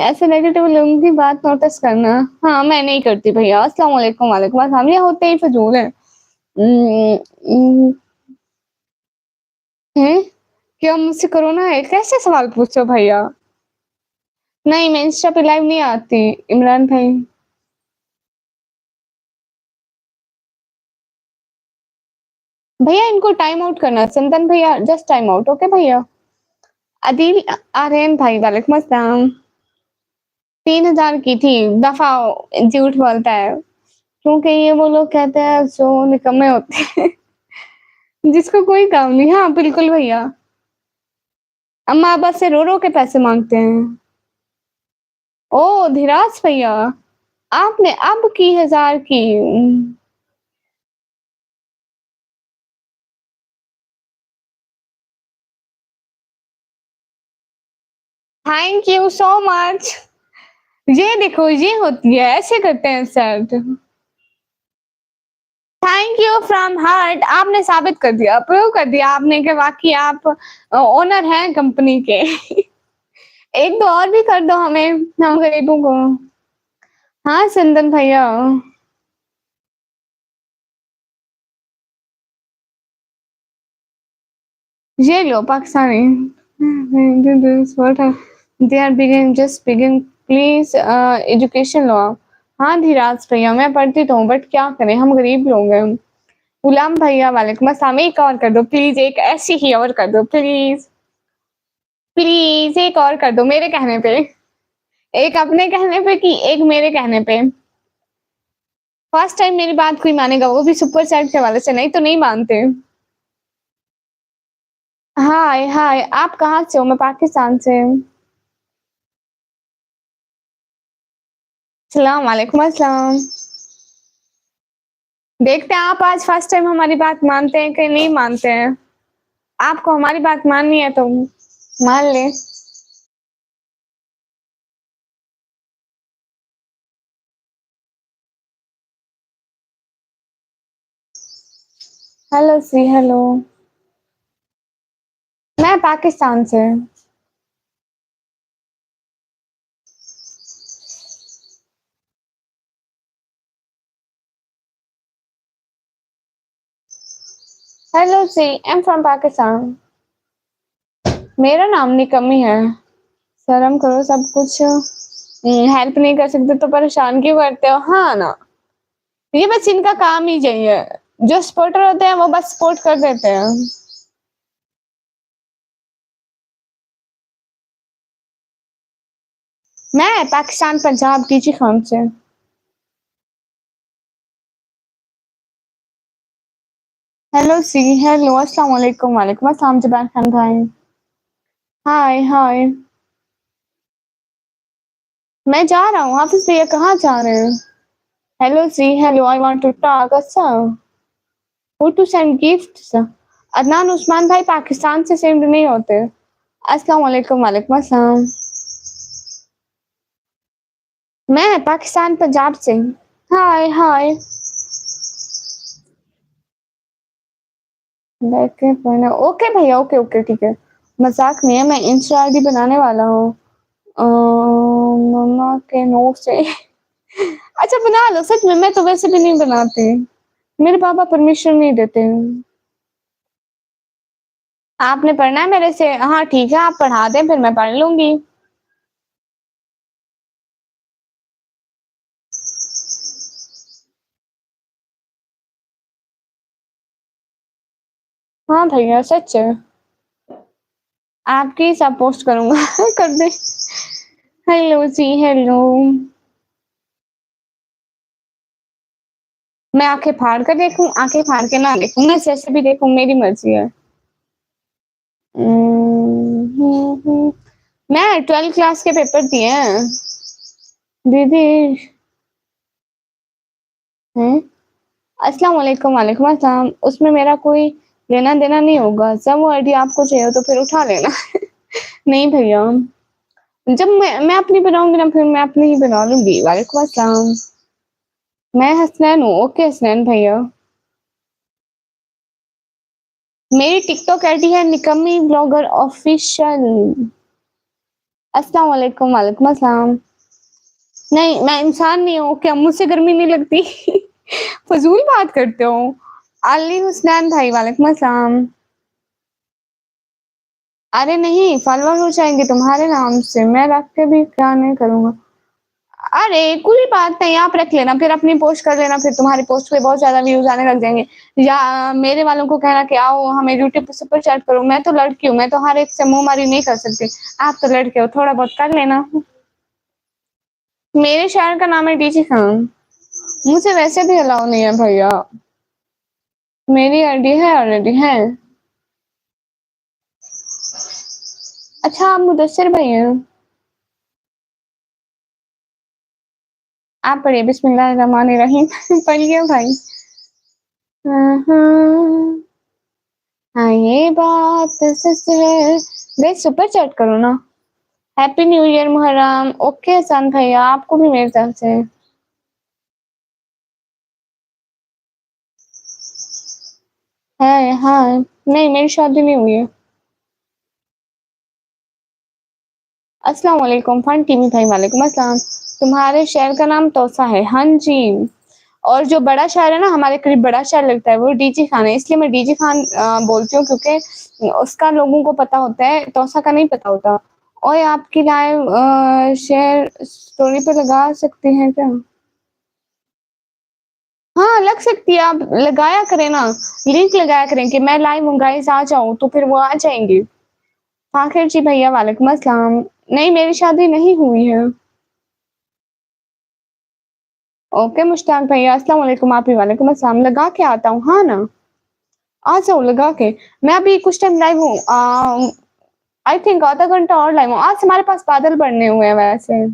ऐसे नेगेटिव लोगों की बात नोटिस करना। हाँ, मैं नहीं करती भैया। अस्सलाम वालेकुम, वालेकुम अस्सलाम। ये होते ही फ़िज़ूल हैं। उम, उम, हैं? क्या मुझसे कोरोना है? कैसे सवाल पूछ रहे हो भैया? नहीं, मैं इंस्टा पे लाइव नहीं आती, इमरान भाई। भैया इनको टाइम आउट करना। चंदन भैया जस्ट टाइम आउट, ओके भैया? आदिल आर्यन भाई वालेकुम अस्सलाम। 3000 की थी, दफ़ा झूठ बोलता है। क्योंकि ये वो लोग कहते हैं जो निकम्मे होते हैं, जिसको कोई काम नहीं। हाँ, बिल्कुल भैया। अम्मा-अब्बा से रो-रो के पैसे माँगते हैं। ओह! धीराज भैया, आपने अब की 1000 की। Thank you so much. ये देखो, ये होती है, ऐसे करते हैं set. Thank you from heart. आपने साबित कर दिया, प्रूव कर दिया आपने कि वाक़ई आप ओनर हैं कंपनी के। 1-2 और भी कर दो हमें, हम गरीबों को। हाँ, चंदन भैया। ये लो Pakistani. They are begin just begin please education लो आप। हाँ, धीराज भैया मैं पढ़ती तो हूँ बट क्या करें हम गरीब लोग हैं। गुलाम भैया वालेकुम अस्सलाम। एक और कर दो प्लीज़, एक ऐसी ही और कर दो प्लीज़। प्लीज़ एक और कर दो मेरे कहने पे। एक अपने कहने पे कि एक मेरे कहने पे। फर्स्ट टाइम मेरी बात कोई मानेगा, वो भी सुपर चैट के हवाले से, नहीं तो नहीं मानते। हाय, हाय, आप कहाँ से हो? मैं पाकिस्तान से हूँ। सलाम वालेकुम अस्सलाम। देखते हैं आप आज फर्स्ट टाइम हमारी बात मानते हैं कि नहीं मानते हैं। आपको हमारी बात माननी है तो मान लें। Hello see hello. मैं पाकिस्तान से। Hello see, I am from Pakistan. मेरा नाम निकम्मी है। शर्म करो सब कुछ। हेल्प नहीं कर सकते तो परेशान क्यों करते हो? हाँ ना, ये बस इनका काम ही यही है। जो सपोर्टर होते हैं वो बस सपोर्ट कर देते हैं। मैं पाकिस्तान पंजाब टीची खान से। हेलो सी हेलो अस्सलाम वालेकुम वालेकुम अस्सलाम जुबान खान भाई। हाय हाय। मैं जा रहा हूँ, हाफिज भैया कहाँ जा रहे हैं? Hello see hello I want to talk. अच्छा, who to send gifts? Adnan Usman भाई पाकिस्तान से सेंड नहीं होते। अस्सलाम वालेकुम वालेकुम अस्सलाम। मैं पाकिस्तान पंजाब से। हाय हाय। बैठे पढ़ना ओके भैया, ओके ओके ठीक है। मजाक नहीं है, मैं इंस्टा आईडी बनाने वाला हूँ। मम्मा के नोट से। अच्छा बना लो, सच में मैं तो वैसे भी नहीं बनाती। मेरे पापा परमिशन नहीं देते हैं। आपने पढ़ना है मेरे से? हाँ ठीक है, आप पढ़ा दें फिर मैं पढ़ लूंगी। हाँ भैया सच है। आपकी सब पोस्ट करूंगा। कर दे। हेलो जी हेलो। मैं आँखें फाड़ कर देखूँ, आँखें फाड़ के ना देखूँ, मैं जैसे भी देखूँ मेरी मर्ज़ी है। मैं 12th क्लास के पेपर दिए हैं। दीदी हैं? अस्सलाम वालेकुम, वालेकुम अस्सलाम। उसमें मेरा कोई लेना-देना नहीं होगा। जब वो आईडी आपको चाहिए हो तो फिर उठा लेना। नहीं भैया, जब मैं अपनी बनाऊँगी ना फिर मैं अपनी ही बना लूँगी। वालेकुम अस्सलाम। मैं हसनैन हूँ। ओके हसनैन भैया। मेरी टिकटॉक आईडी है निकम्मी ब्लॉगर ऑफिशियल। अस्सलाम वालेकुम, वालेकुम अस्सलाम। नहीं, मैं इंसान नहीं हूँ, क्या मुझसे गर्मी नहीं लगती? फ़ज़ूल बात करते हो। अली हुसनैन भाई वालेकुम अस्सलाम। अरे नहीं, फॉलोवर हो जाएँगे तुम्हारे नाम से, मैं रख के भी क्या नहीं करूँगा। अरे कोई बात नहीं, आप रख लेना, फिर अपनी पोस्ट कर लेना, फिर तुम्हारी पोस्ट पे बहुत ज़्यादा व्यूज़ आने लग जाएँगे। या मेरे वालों को कहना कि आओ हमें यूट्यूब पे सुपर चैट करो, मैं तो लड़की हूँ, मैं तो हर एक से मुँहमारी नहीं कर सकती। आप तो लड़के हो, थोड़ा बहुत कर लेना। मेरे शहर का नाम है डीजी खान। मुझे वैसे भी अलाउ नहीं है भैया। मेरी आईडी है ऑलरेडी है। अच्छा आप मुदस्सिर भाई हैं? आप पढ़िए बिस्मिल्लाहिर्रहमानिर्रहीम। पढ़िए भाई। हाँ, ये बात सच है। गाइस सुपर चैट करो ना। Happy new year Muharram. Okay Hasan भैया आपको भी मेरी तरफ से। है हाँ, नहीं मेरी शादी नहीं हुई है। अस्सलाम वालेकुम फन टीवी भाई वालेकुम अस्सलाम। तुम्हारे शहर का नाम तोसा है? हाँ जी। और जो बड़ा शहर है ना हमारे करीब बड़ा शहर लगता है वो डीजी खान है, इसलिए मैं डीजी खान बोलती हूँ क्योंकि उसका लोगों को पता होता है, तौसा का नहीं पता होता। ओए आपकी लाइव शेयर स्टोरी पे लगा सकती हैं क्या? हाँ, लग सकती है, आप लगाया करें ना, लिंक लगाया करें कि मैं लाइव हूँ गाइस आ जाओ, तो फिर वो आ जाएँगे। फ़ाखिर जी भैया वालेकुम अस्सलाम। नहीं मेरी शादी नहीं हुई है। ओके मुश्ताक भैया अस्सलाम वालेकुम, आप भी वालेकुम अस्सलाम। लगा के आता हूँ, हाँ ना? आ जाओ लगा के। मैं अभी कुछ टाइम लाइव हूँ आई थिंक आधा घंटा और लाइव हूँ। आज हमारे पास बादल बढ़ने हुए हैं वैसे।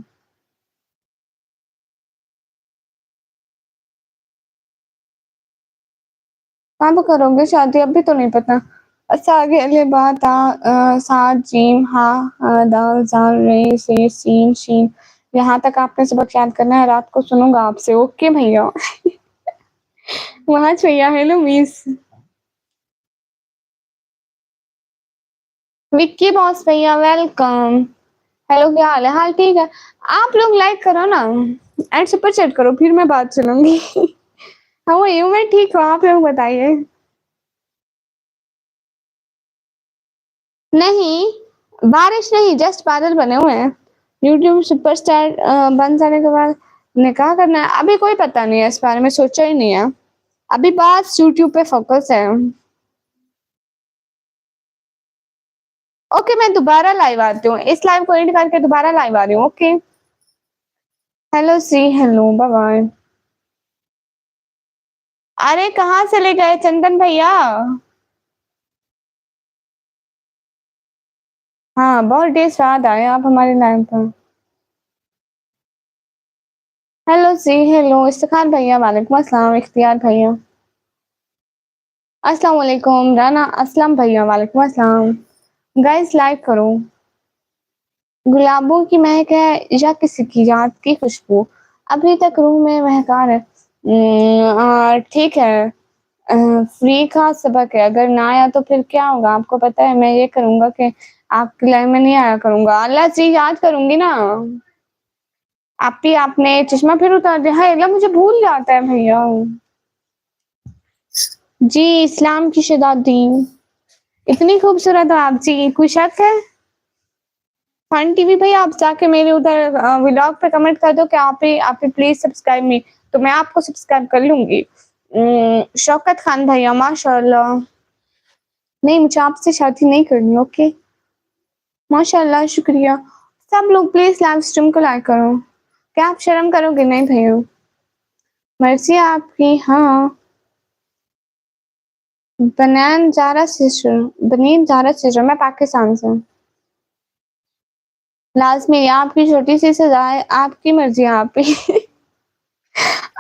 कब करोगे शादी? अभी तो नहीं पता। अच्छा आगे अगले बात सात जीम हा दाल जाल रे से सीन शीन। यहाँ तक आपने सबक याद करना है, रात को सुनूँगा आपसे। ओके भैया। वहाँ भैया हेलो मिस। विक्की बॉस भैया वेलकम। हेलो क्या हाल है? हाल ठीक है। आप लोग लाइक करो ना एंड सुपर चैट करो फिर मैं बात सुनूँगी। How are you? मैं ठीक हूँ, आप लोग बताइए? नहीं, बारिश नहीं जस्ट बादल बने हुए हैं। यूट्यूब सुपरस्टार बन जाने के बाद निकाह करना है, अभी कोई पता नहीं है इस बारे में, सोचा ही नहीं है। अभी बस यूट्यूब पे फोकस है। ओके मैं दोबारा लाइव आती हूँ, इस लाइव को एंड करके दोबारा लाइव आ रही हूँ। Okay hello see hello bye bye. अरे कहाँ चले गए चंदन भैया? हाँ बहुत डेज बाद आए आप हमारे लाइव पर। हेलो जी हेलो इफ्तिखार भैया वालेकुम अस्सलाम। इख्तियार भैया अस्सलाम वालेकुम। राना असलम भैया वालेकुम अस्सलाम। गाइस लाइक करो। गुलाबों की महक है या किसी की याद की खुशबू, अभी तक रूह में महकार है। ठीक है। फ्री का सबक है, अगर ना आया तो फिर क्या होगा आपको पता है? मैं ये करूँगा कि आपकी लाइफ में नहीं आया करूँगा। अल्लाह जी याद करूँगी ना। आप ही आपने चश्मा फिर उतार दिया। हाय अल्लाह मुझे भूल जाता है भैया। जी इस्लाम की शहज़ादी। इतनी खूबसूरत हो आप जी, कोई शक है? फन टीवी भैया आप जाके मेरे उधर व्लॉग पे कमेंट कर दो कि आप ही प्लीज़ सब्सक्राइब मी, तो मैं आपको सब्सक्राइब कर लूँगी। शौकत खान भैया माशाअल्लाह। नहीं मुझे आपसे शादी नहीं करनी। ओके माशाअल्लाह शुक्रिया। सब लोग प्लीज़ लाइव स्ट्रीम को लाइक करो। क्या आप शर्म करोगे? नहीं भैया। मर्जी आपकी। हाँ, बनान जारा सिस्टर, बनीन जारा सिस्टर, मैं पाकिस्तान से हूँ। लाजमी आपकी छोटी सी सजा है, आपकी मर्जी आप ही।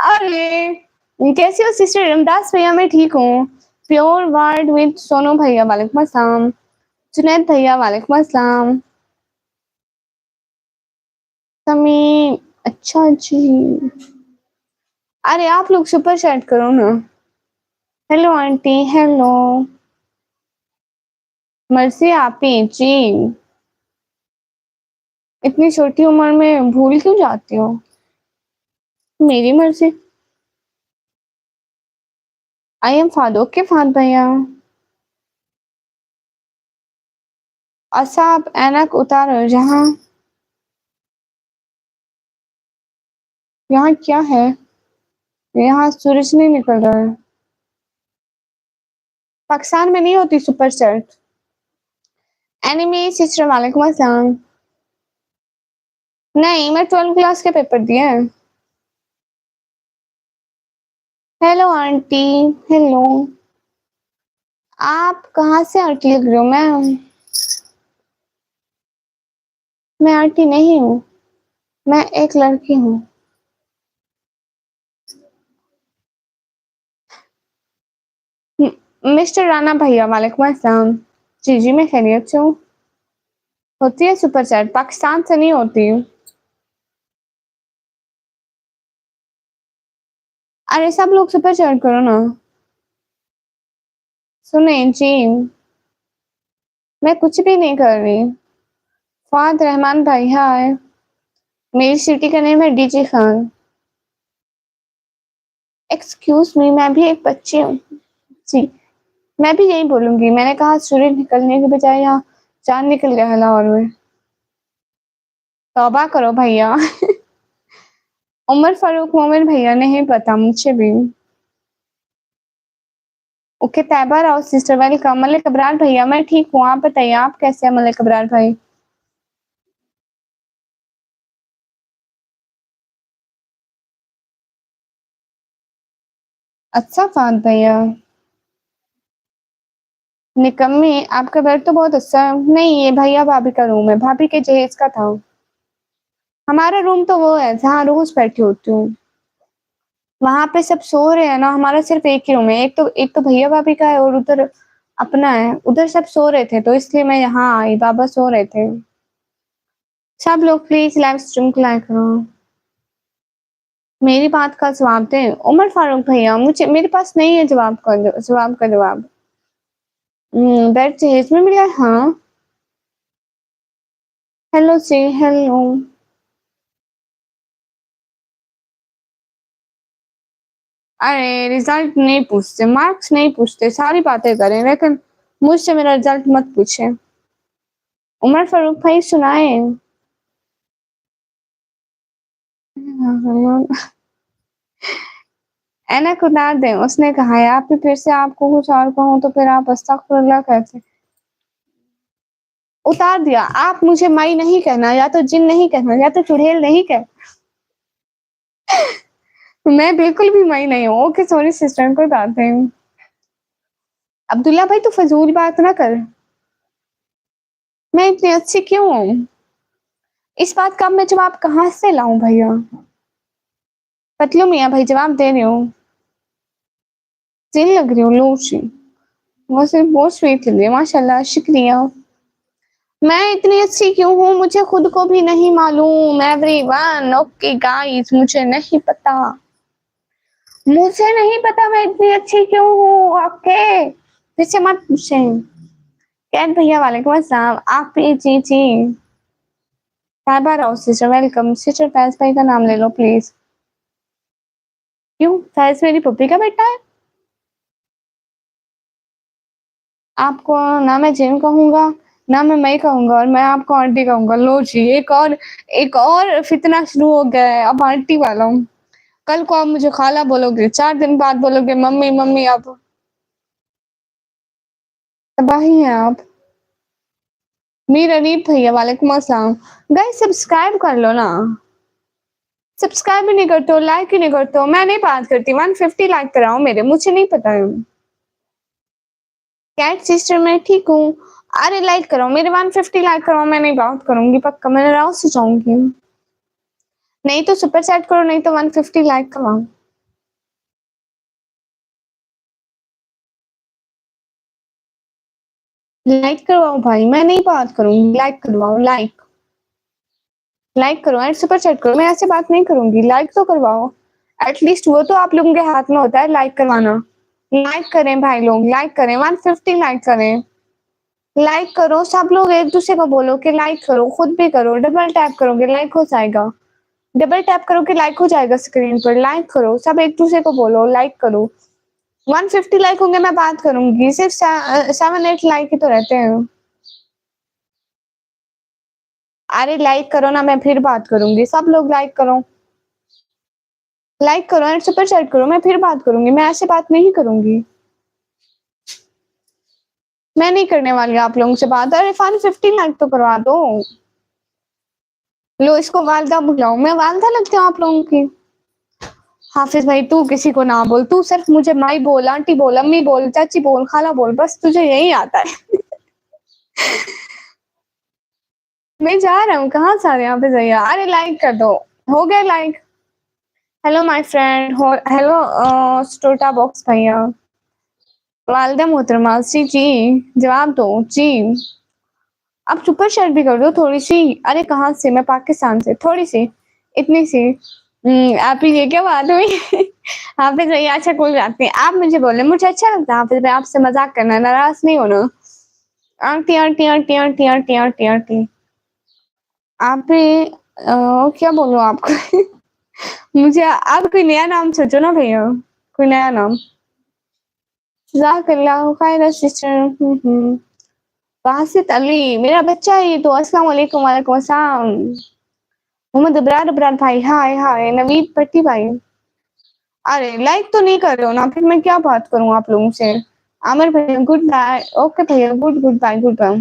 अरे कैसी हो सिस्टर रमदास भैया? मैं ठीक हूँ। प्योर वर्ड विद सोनू भैया वालेकुम अस्सलाम। जुनैद भैया वालेकुम अस्सलाम। समी, अच्छा जी। अरे आप लोग सुपर चैट करो ना। Hello aunty, hello. मर्जी आप ही जी। इतनी छोटी उम्र में भूल क्यों जाती हो? मेरी मर्जी। I am Fahd, okay Fahd भैया। अच्छा आप ऐनक उतारो। जहाँ यहाँ क्या है? यहाँ सूरज नहीं निकल रहा है। पाकिस्तान में नहीं होती सुपर चैट। एनिमी सिस्टर वालेकुम अस्सलाम। नहीं, मैं 12th क्लास के पेपर दिए हैं। Hello aunty, hello. आप कहाँ से आंटी लग रहे हो? मैं आंटी नहीं हूँ, मैं एक लड़की हूँ। मिस्टर राना भैया वालेकुम अस्सलाम। जी जी, मैं खैरियत से हूँ। होती है सुपर चैट, पाकिस्तान से नहीं होती। अरे सब लोग सुपर चैट करो ना। सुने जी, मैं कुछ भी नहीं कर रही। फाद रहमान भाई हाय। मेरी सिटी का नेम है डीजी खान। एक्सक्यूज मी, मैं भी एक बच्ची हूँ। जी, मैं भी यही बोलूंगी। मैंने कहा सूरज निकलने के बजाय यहाँ चांद निकल गया है लाहौर में। तौबा करो भैया। उमर फारूक मोमिन भैया, नहीं पता मुझे भी। Okay Tayyaba Rao sister welcome. Malik Abrar भैया, मैं ठीक हूँ, आप बताइए आप कैसे हैं मलिक अबरार भाई? अच्छा फाद भैया। निकम्मी, आपका बेड तो बहुत अच्छा है। नहीं, ये भैया भाभी का रूम है, भाभी के जहेज का था। हमारा रूम तो वो है जहाँ रोज बैठी होती हूँ। वहां पे सब सो रहे हैं ना, हमारा सिर्फ एक ही रूम है। एक तो भैया भाभी का है और उधर अपना है। उधर सब सो रहे थे तो इसलिए मैं यहाँ आई, बाबा सो रहे थे। सब लोग प्लीज लाइव स्ट्रीम को लाइक करो। मेरी बात का जवाब दे उमर फारूक भैया। मुझे मेरे पास नहीं है जवाब। बेड जहेज में मिला है, हाँ। हेलो जी, हेलो। अरे रिजल्ट नहीं पूछते, मार्क्स नहीं पूछते, सारी बातें करें लेकिन मुझसे मेरा रिजल्ट मत पूछे। उमर फारूक भाई सुनाए। एना को डांट दें, उसने कहा है आप भी फिर से आपको कुछ और कहूँ तो फिर आप अस्तगफुरुल्लाह कहते। उतार दिया। आप मुझे माई नहीं कहना, या तो जिन नहीं कहना, या तो चुड़ैल नहीं कह। मैं बिल्कुल भी माई नहीं हूँ। ओके सॉरी सिस्टर, कोई बात नहीं। अब्दुल्ला भाई तू फजूल बात ना कर। मैं इतनी अच्छी क्यों हूँ? इस बात का अब मैं जवाब कहाँ से लाऊं भैया? पतलू मियाँ भाई जवाब दे रही हूँ। जिन लग रही हूँ लोची। मुझे बहुत स्वीट लग रही है, माशाल्लाह, शुक्रिया। मैं इतनी अच्छी क्यों हूँ मुझे खुद को भी नहीं मालूम। एवरीवन ओके गाइस, मुझे नहीं पता मैं इतनी अच्छी क्यों हूँ। ओके, फिर से मत पूछें। कैद भैया वालेकुम अस्सलाम। आप भी जी जी। साहिबा Rao sister welcome. Sister Faiz भाई का नाम ले लो प्लीज। क्यों? फैज मेरी पप्पी का बेटा है। आपको ना मैं जिन कहूंगा, ना मैं मई कहूंगा, और मैं आपको आंटी कहूंगा। लो जी, एक और फितना शुरू हो गया है। अब आंटी वाला हूँ। कल को आप मुझे खाला बोलोगे, 4 दिन बाद बोलोगे मम्मी मम्मी। आप तबाही हैं आप। मीर अनीब भैया वालेकुम अस्सलाम। गाइस सब्सक्राइब कर लो ना। सब्सक्राइब भी नहीं करते हो, लाइक ही नहीं करते हो। मैं नहीं बात करती, 150 लाइक कराओ मेरे, मुझे नहीं पता है। कैट सिस्टर मैं ठीक हूँ। अरे लाइक करो मेरे, 150 लाइक करो, मैं नहीं बात करूंगी पक्का, मैं नाराज हो जाऊंगी। नहीं तो सुपर चैट करो, नहीं तो 150 लाइक कराओ। लाइक करवाओ भाई, मैं नहीं बात करूंगी, लाइक करवाओ, लाइक लाइक करो एंड सुपर चैट करो, मैं ऐसे बात नहीं करूंगी, लाइक तो करवाओ। एटलीस्ट वो तो आप लोगों के हाथ में होता है लाइक करवाना। लाइक करें भाई लोग, लाइक करें, 150 लाइक करें। लाइक करो सब लोग, एक दूसरे को बोलो कि लाइक करो, खुद भी करो, डबल टैप करोगे लाइक हो जाएगा। डबल टैप करोगे लाइक हो जाएगा स्क्रीन पर, लाइक करो सब, एक दूसरे को बोलो लाइक करो। 150 लाइक होंगे मैं बात करूंगी, सिर्फ 7-8 लाइक ही तो रहते हैं। अरे लाइक करो ना, मैं फिर बात करूंगी, सब लोग लाइक करो। लाइक करो एंड सुपर चैट करो, मैं फिर बात करूंगी, मैं ऐसे बात नहीं करूंगी। मैं नहीं करने वाली आप लोगों से बात। अरे 150 लाइक तो करवा दो। लो इसको वालदा बुलाओ, मैं वालदा लगती हूँ आप लोगों की। हाफिज भाई तू किसी को ना बोल, तू सिर्फ मुझे माई बोल, आंटी बोल, अम्मी बोल, चाची बोल, खाला बोल, बस तुझे यही आता है। मैं जा रहा हूँ, कहाँ से आ रहे हैं हाफिज भैया? अरे लाइक कर दो, हो गया like. Hello my friend, hello स्टोटा बॉक्स भैया, वालदा मोहतरमा सी जी, जवाब दो जी। आप सुपर चैट भी कर दो थोड़ी सी। अरे कहाँ से? मैं पाकिस्तान से, थोड़ी सी, इतनी सी। आप ही ये क्या बात हुई? हाफिज भैया अच्छा कोई बात नहीं, आप मुझे बोले, मुझे अच्छा लगता है हाफिज भाई आपसे मजाक करना, नाराज नहीं होना। Aunty aunty aunty aunty aunty aunty aunty. आप भी क्या बोलूं आपको? मुझे आप कोई नया नाम सोचो ना भैया, कोई नया नाम। जज़ाकल्लाह खैर सिस्टर। बासित अली मेरा बच्चा है ये तो। अस्सलाम वालेकुम, वालेकुम अस्सलाम। मोहम्मद इब्रार इब्रार भाई, हाय हाय। नवीद पट्टी भाई, अरे लाइक तो नहीं कर रहे हो ना, फिर मैं क्या बात करूं आप लोगों से। आमिर भैया गुड बाय, ओके भैया good good bye good bye.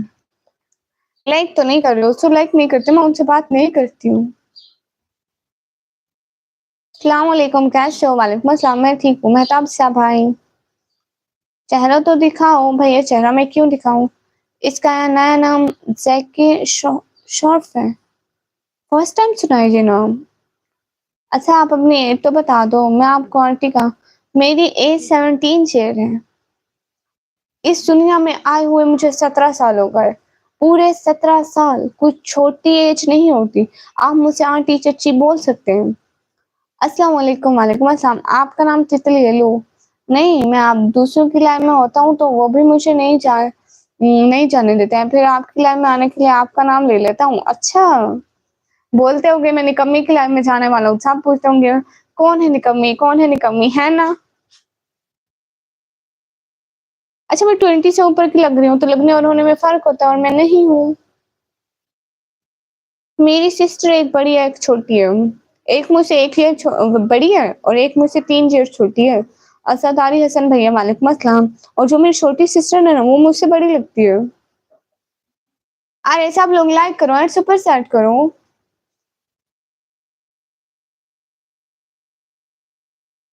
Like तो नहीं कर रहे हो, सो लाइक नहीं करते, मैं उनसे बात नहीं करती हूँ। अस्सलाम वालेकुम, कैसे हो? वालेकुम अस्सलाम, मैं ठीक हूँ। मेहताब शाह भाई, चेहरा तो दिखाओ भैया, चेहरा मैं क्यों दिखाऊं? इसका नया नाम जैकी शॉर्फ है, फर्स्ट टाइम सुना है ये नाम। अच्छा आप अपनी एज तो बता दो, मैं आपको आंटी का। मेरी एज 17 शेर है। इस दुनिया में आए हुए मुझे 17 साल हो गए, पूरे 17 साल। कुछ छोटी एज नहीं होती। आप मुझसे आंटी चच्ची बोल सकते हैं। अस्सलाम वालेकुम, वालेकुम अस्सलाम। आपका नाम तितली है लो। नहीं, मैं आप दूसरों की लाइन में होता हूँ तो वो भी मुझे नहीं जाने देते हैं, फिर आपकी लाइन में आने के लिए आपका नाम ले लेता हूँ। अच्छा, बोलते होंगे मैं निकम्मी की लाइन में जाने वाला हूँ, सब पूछते होंगे कौन है निकम्मी, कौन है निकम्मी, है ना? अच्छा मैं 20 से ऊपर की लग रही हूँ, तो लगने और होने में फ़र्क होता है, और मैं नहीं हूँ। मेरी सिस्टर एक बड़ी है, एक छोटी है। एक मुझसे 1 ईयर बड़ी है और एक मुझसे 3 ईयर छोटी है। असदारी हसन भैया वालेकुम अस्सलाम। और जो मेरी छोटी सिस्टर है ना, वो मुझसे बड़ी लगती है। अरे सब लोग लाइक करो और सुपर चैट करो।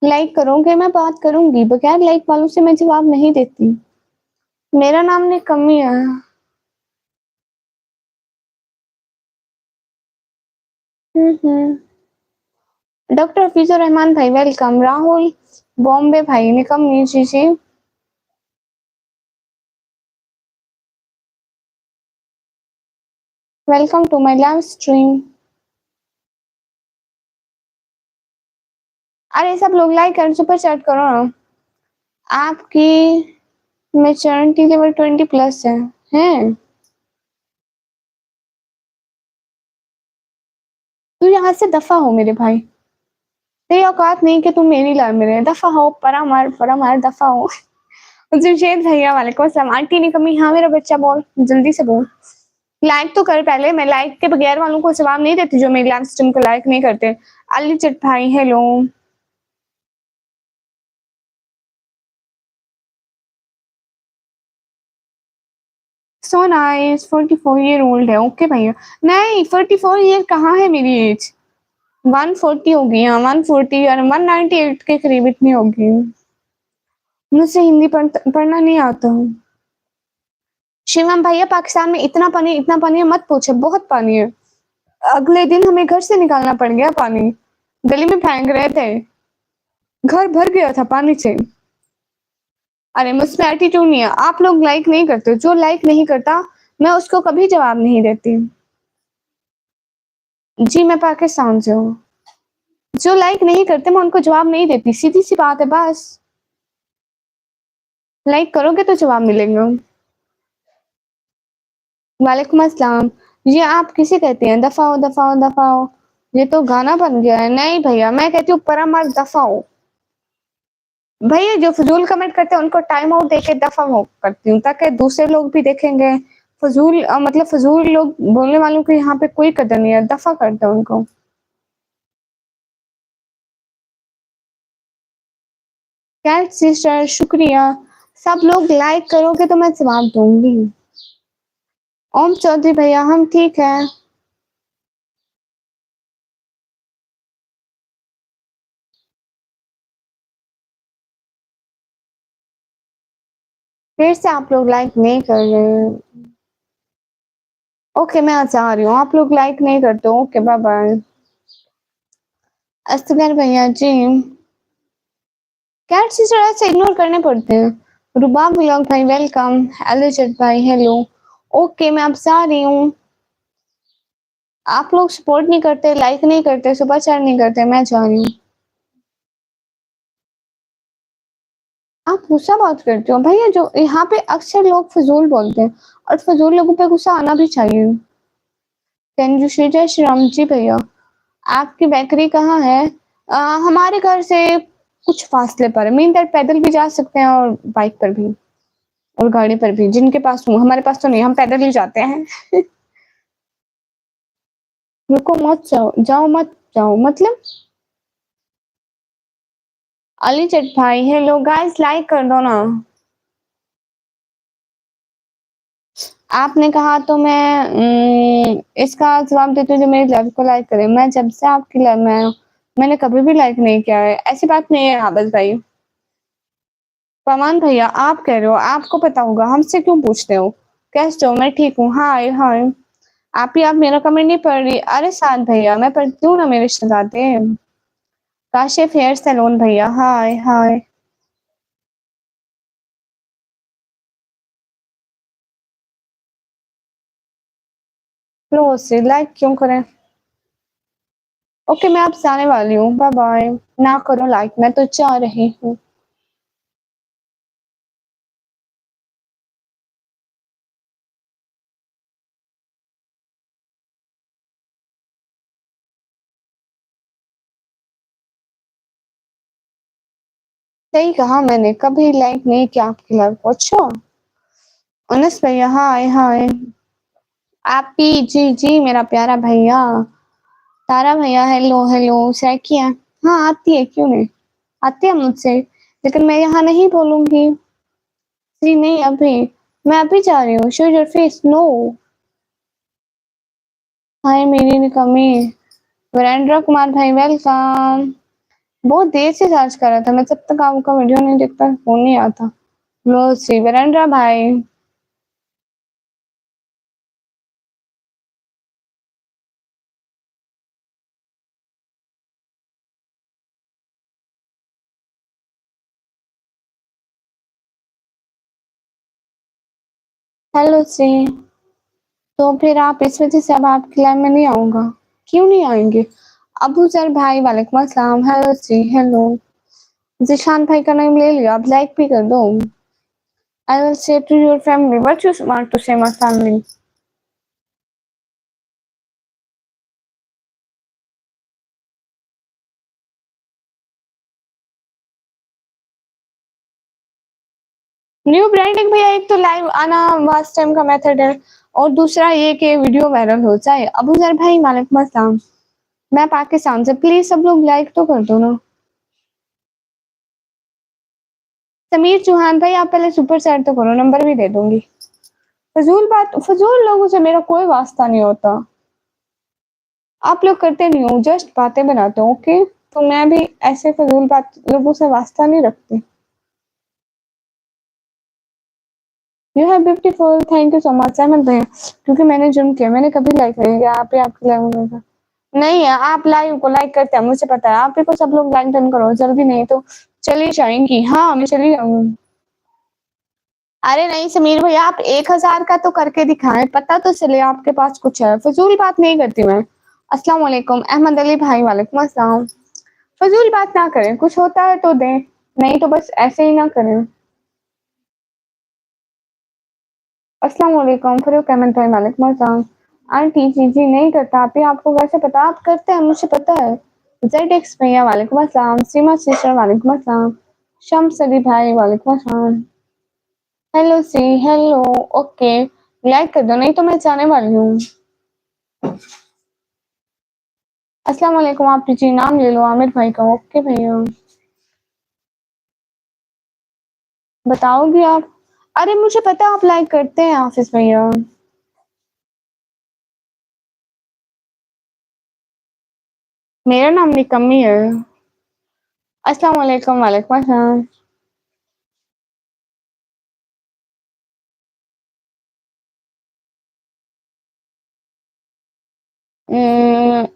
लाइक करोगे मैं बात करूँगी, बगैर लाइक वालों से मैं जवाब नहीं देती। मेरा नाम निकम्मी है। हुँ। डॉक्टर हफीजुर रहमान भाई वेलकम। राहुल बॉम्बे भाई निकम्मी जी जी। Welcome to my live stream. अरे सब लोग लाइक और सुपर चैट करो ना। आपकी मैच्योरिटी लेवल 20 प्लस है। हैं? तू यहाँ से दफा हो मेरे भाई, तेरी औकात नहीं कि तुम मेरी लाइन में रहे, दफा हो, परा मार दफा हो। जमशेद भैया वालेकुम अस्सलाम। आंटी निकम्मी, हाँ मेरा बच्चा बोल, जल्दी से बोल। लाइक तो कर पहले, मैं लाइक के बगैर वालों को जवाब नहीं देती जो मेरी लाइव स्ट्रीम को लाइक नहीं करते। अली चिट भाई hello. So nice, 44 year old है, ओके भैया। नहीं 44 ईयर कहाँ है मेरी एज? 140 होगी, हाँ 140 और 198 के करीब इतनी होगी। मुझसे हिंदी पढ़ना नहीं आता। शिवम भैया पाकिस्तान में इतना पानी है मत पूछे, बहुत पानी है। अगले दिन हमें घर से निकालना पड़ गया पानी, गली में फेंक रहे थे, घर भर गया था पानी से। अरे मुझमें एटीट्यूड नहीं है, आप लोग लाइक नहीं करते, जो लाइक नहीं करता मैं उसको कभी जवाब नहीं देती। जी मैं पाकिस्तान से हूँ, जो लाइक नहीं करते मैं उनको जवाब नहीं देती, सीधी सी बात है बस। लाइक करोगे तो जवाब मिलेगा। वालेकुम अस्सलाम। ये आप किसे कहते हैं? दफाओ दफाओ दफाओ, ये तो गाना बन गया है। नहीं भैया मैं कहती हूँ परमार दफाओ। भैया जो फजूल कमेंट करते हैं उनको टाइम आउट देके दफा हो करती हूँ, ताकि दूसरे लोग भी देखेंगे। फजूल मतलब फजूल लोग बोलने वालों को यहाँ पे कोई कदर नहीं है, दफा करते हैं उनको। क्या सिस्टर शुक्रिया, सब लोग लाइक करोगे तो मैं जवाब दूंगी। ओम चौधरी भैया हम ठीक है। फिर से आप लोग लाइक नहीं कर रहे। ओके मैं आज आ रही हूँ, आप लोग लाइक नहीं करते। Okay bye bye. असगर भैया जी, कैट सिस्टर ऐसे इग्नोर करने पड़ते हैं। रुबाब व्लॉग भाई वेलकम, एलिजट भाई हेलो। ओके मैं अब आ रही हूँ। आप लोग सपोर्ट नहीं करते, लाइक नहीं करते, सुपर चैट नहीं करते, मैं जा रही हूँ। आप गुस्सा बात करते हो भैया, जो यहाँ पे अक्सर लोग फजूल बोलते हैं और फजूल लोगों पे गुस्सा आना भी चाहिए। कैन यू श्री जय श्री राम जी भैया। आपकी बेकरी कहाँ है? हमारे घर से कुछ फासले पर है, मीन पैदल भी जा सकते हैं और बाइक पर भी और गाड़ी पर भी, जिनके पास हूँ, हमारे पास तो नहीं, हम पैदल ही जाते हैं। रुको मत जाओ, जाओ मत जाओ मतलब। अली चट भाई हेलो गाइस, लाइक कर दो ना। आपने कहा तो मैं इसका जवाब देती हूँ जो मेरी लाइव को लाइक करे। मैं जब से आपकी लाइव में मैंने कभी भी लाइक नहीं किया है, ऐसी बात नहीं है आबस भाई। पवन भैया आप कह रहे हो, आपको पता होगा, हमसे क्यों पूछते हो? कैसे हो? मैं ठीक हूँ, हाय हाय। आप मेरा कमेंट नहीं पढ़ रही? अरे साथ भैया मैं पढ़ती हूँ ना, मेरे रिश्तेदार थे। काशिफ हेयर सैलून भैया हाय हाय। लो से लाइक क्यों करें? ओके मैं अब जाने वाली हूँ, बाय बाय। ना करो लाइक, मैं तो जा रही हूँ। सही कहा मैंने, कभी लाइक नहीं किया आपकी लाइव को। अच्छा अनस भैया हाय हाय। आपी जी जी मेरा प्यारा भैया। तारा भैया हेलो हेलो। सैकिया हाँ आती है, क्यों नहीं आती है मुझसे, लेकिन मैं यहाँ नहीं बोलूंगी। जी नहीं अभी, मैं अभी जा रही हूँ। Show your face no. हाय मेरी निकमी। वीरेंद्र कुमार भाई वेलकम। बहुत देर से सर्च कर रहा था मैं, जब तक आपका वीडियो नहीं देखता फोन नहीं आता। लो सी वीरेंद्र भाई। हेलो सी। तो फिर आप इस वजह से अब आपकी लाइन में नहीं आऊंगा? क्यों नहीं आएंगे? अबू जर भाई वालेकुम अस्सलाम। Hello see hello. जिशान भाई का नाम ले लिया, अब लाइक भी कर दो। I will say to your family what you want to say my family. New branding भैया, एक तो लाइव आना वास्ट टाइम का मेथड है, और दूसरा ये कि वीडियो वायरल हो जाए। अबू जर भाई वालेकुम अस्सलाम। मैं पाकिस्तान से, प्लीज सब लोग लाइक तो कर दो ना। समीर चौहान भाई आप पहले सुपर चैट तो करो, नंबर भी दे दूंगी। फजूल लोगों से मेरा कोई वास्ता नहीं होता। आप लोग करते नहीं हो, जस्ट बातें बनाते हो, ओके? तो मैं भी ऐसे फ़िज़ूल बात लोगों से वास्ता नहीं रखती। You are beautiful, thank you so much Ahmad भैया, क्योंकि मैंने जुर्म किया, मैंने कभी लाइक नहीं किया, आप ही आपकी लाइक में नहीं है, आप लाइव को लाइक करते हैं, मुझे पता है, आप ही को सब लोग लाइक डन करो, जल्दी नहीं तो चली जाएँगी। हाँ, मैं चली जाऊँगी। अरे नहीं समीर भैया, आप 1000 का तो करके दिखाएँ, पता तो चले आपके पास कुछ है, फ़िज़ूल बात नहीं करती मैं। अस्सलाम वालेकुम, अहमद अली भाई वालेकुम अस्सलाम। फ़िज़ूल बात ना करें, कुछ होता है तो दें, नहीं तो बस ऐसे ही ना करें। अस्सलाम वालेकुम, फ़ारूक अहमद भाई वालेकुम अस्सलाम। आंटी जी, जी नहीं करता, आप ही आपको वैसे पता आप करते हैं, मुझे पता है। ज़ेडएक्स भैया वालेकुम अस्सलाम, सीमा सिस्टर वालेकुम अस्सलाम, शम्स अली भाई वालेकुम अस्सलाम। Hello see, hello, okay, like कर दो, नहीं तो मैं जाने वाली हूँ। अस्सलाम वालेकुम, आप जी नाम ले लो आमिर भाई का, ओके भैया। बताओगी आप? अरे मुझे पता है आप लाइक करते हैं हाफिज़ भैया। मेरा नाम निकम्मी है। अस्सलाम वालेकुम, वालेकुम अस्सलाम।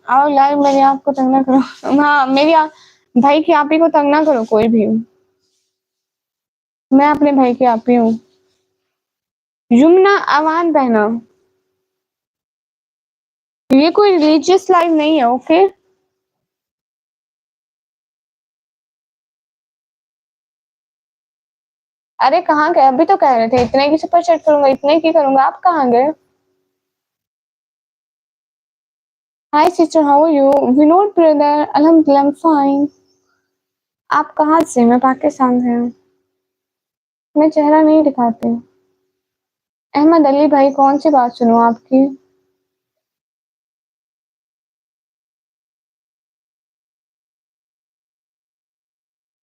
आओ लाइव मेरी आँख को तंग ना करो। हाँ, मेरी भाई की आप ही को तंग ना करो कोई भी। मैं अपने भाई की आप ही हूँ। यमुना अमान बहना, ये कोई रिलीजियस लाइव नहीं है, ओके? अरे कहाँ गए? अभी तो कह रहे थे इतने की सुपर चैट करूँगा, इतने की करूँगा, आप कहाँ गए? Hi sister, how are you? Vinod brother, अल्हम्दुलिल्लाह आई एम फाइन। आप कहाँ से? मैं पाकिस्तान से हूँ। मैं चेहरा नहीं दिखाती। अहमद अली भाई कौन सी बात सुनूं आपकी?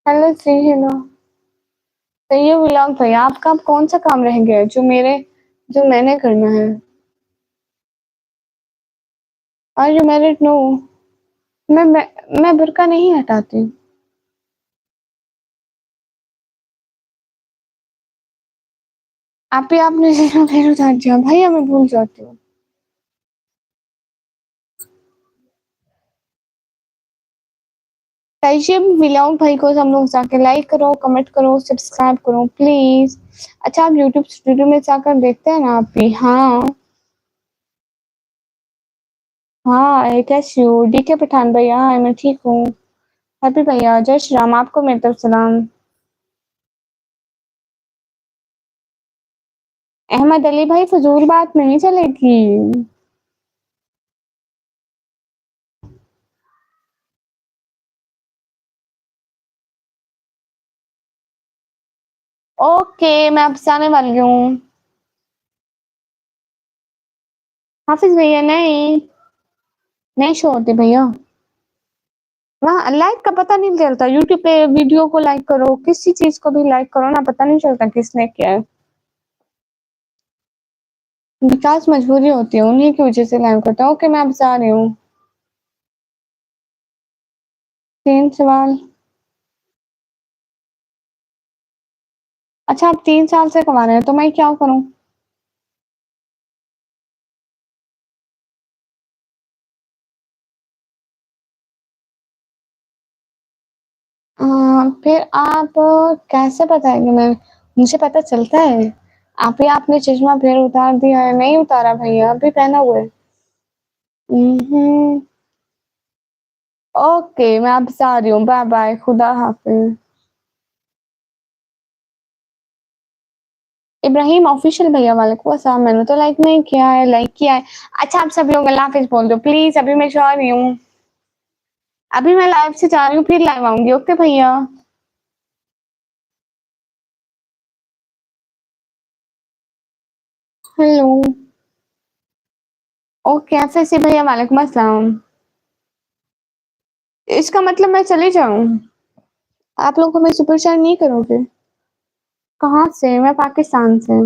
हेलो जी, हेलो। तो ये व्लॉग भैया आपका अब कौन सा काम रह गया है जो मैंने करना है? Are you married? नो। मैं बुर्का नहीं हटाती। आप ही आपने जीना फिर उतार दिया भैया, मैं भूल जाती हूँ। तैयब व्लॉग भाई को सब लोग जाके लाइक करो, कमेंट करो, सब्सक्राइब करो प्लीज। अच्छा आप यूट्यूब स्टूडियो में जाकर देखते हैं ना आप भी? हाँ हाँ, कैसी हो डीके पठान भैया? हाँ मैं ठीक हूँ। हैप्पी भैया, जय श्री राम, आपको मेरी तरफ सलाम। अहमद अली भाई फजूल बात नहीं चलेगी। ओके, मैं अब जाने वाली हूँ। हाफिज भैया, नहीं नहीं शो होती भैया। वहाँ लाइक का पता नहीं चलता, यूट्यूब पे वीडियो को लाइक करो, किसी चीज को भी लाइक करो ना, पता नहीं चलता किसने किया है। विकास मजबूरी होती है, उन्हीं की वजह से लाइव करता हूँ। ओके मैं अब जा रही हूँ। 3 सवाल। अच्छा आप 3 साल से कमा रहे हैं, तो मैं क्या करूँ? फिर आप कैसे बताएंगे? मैं मुझे पता चलता है। आप ही आपने चश्मा फिर उतार दिया है? नहीं उतारा भैया, अभी पहना हुआ है। हम्म, ओके मैं अब जा रही हूँ, बाय बाय, खुदा हाफिज। इब्राहिम ऑफिशियल भैया वालेकुम अस्सलाम, मैंने तो लाइक नहीं किया है, लाइक किया है। अच्छा आप सब लोग अल्लाह हाफिज बोल दो प्लीज, अभी मैं जा रही हूँ। अभी मैं लाइव से जा रही हूँ, फिर लाइव आऊंगी, ओके भैया। हेलो। ओके फिर से भैया वालेकुम अस्सलाम। इसका मतलब मैं चली जाऊँ? आप लोग हमें सुपर चैट नहीं करोगे? कहाँ से? मैं पाकिस्तान से।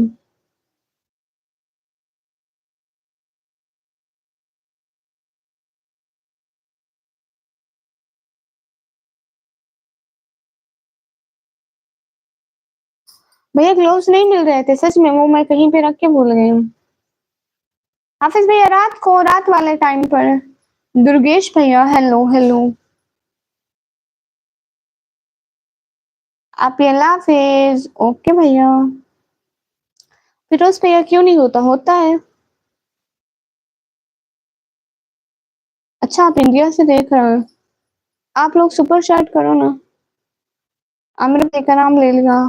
भैया ग्लोव्स नहीं मिल रहे थे सच में, वो मैं कहीं पे रख के भूल गई हूँ। हाफिज भैया रात वाले टाइम पर। दुर्गेश भैया हेलो हेलो। आप ये अल्लाह हाफिज। ओके भैया। फिरोज भैया क्यों नहीं होता? होता है। अच्छा आप इंडिया से देख रहे हैं। आप लोग सुपर चैट करो ना। आमिर भाई का नाम ले लिया।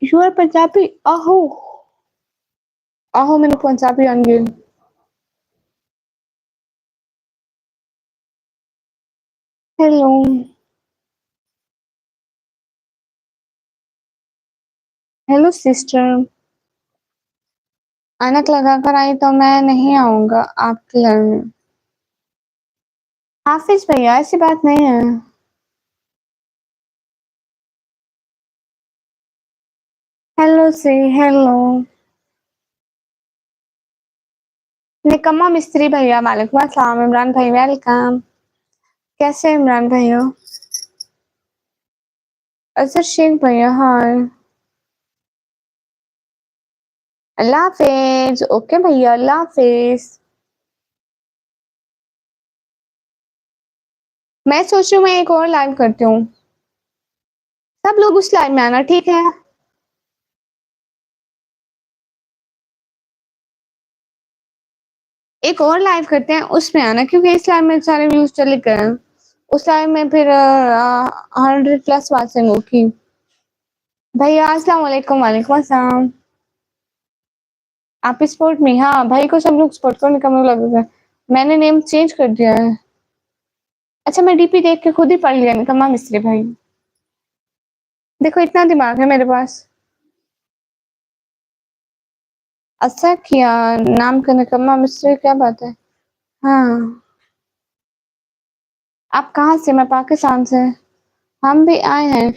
You are Punjabi. आहो आहो मैंने पंजाबी आएंगे। हेलो। Hello sister. ऐनक लगा कर आई तो मैं नहीं आऊंगा आपके घर में। हाफिज भैया ऐसी बात नहीं है। हेलो से हेलो। निकम्मा मिस्त्री भैया वालेकुम अस्सलाम। इमरान भाई वेलकम। कैसे हैं इमरान भैया? असर शेख भैया हाय। अल्लाह हाफिज। ओके भैया अल्लाह हाफिज। मैं सोच रही हूँ मैं एक और लाइव करती हूँ। सब लोग उस लाइव में आना ठीक है। एक और लाइव करते हैं उसमें आना, क्योंकि इस लाइव में सारे व्यूज चले गए हैं। उस लाइव में फिर 100+ वाचिंग होगी। भैया अस्सलाम वालेकुम। वालेकुम अस्सलाम। आप सपोर्ट में? हाँ भाई को सब लोग सपोर्ट करने का मुझे लगेगा। मैंने नेम चेंज कर दिया है। अच्छा मैं डीपी देख के खुद ही पढ़ लिया निकम्मा मिस्त्री भाई। देखो इतना दिमाग है मेरे पास। अच्छा किया नाम का निकम्मा मिस्त्री, क्या बात है। हाँ। आप कहाँ से? मैं पाकिस्तान से। हम भी आए हैं।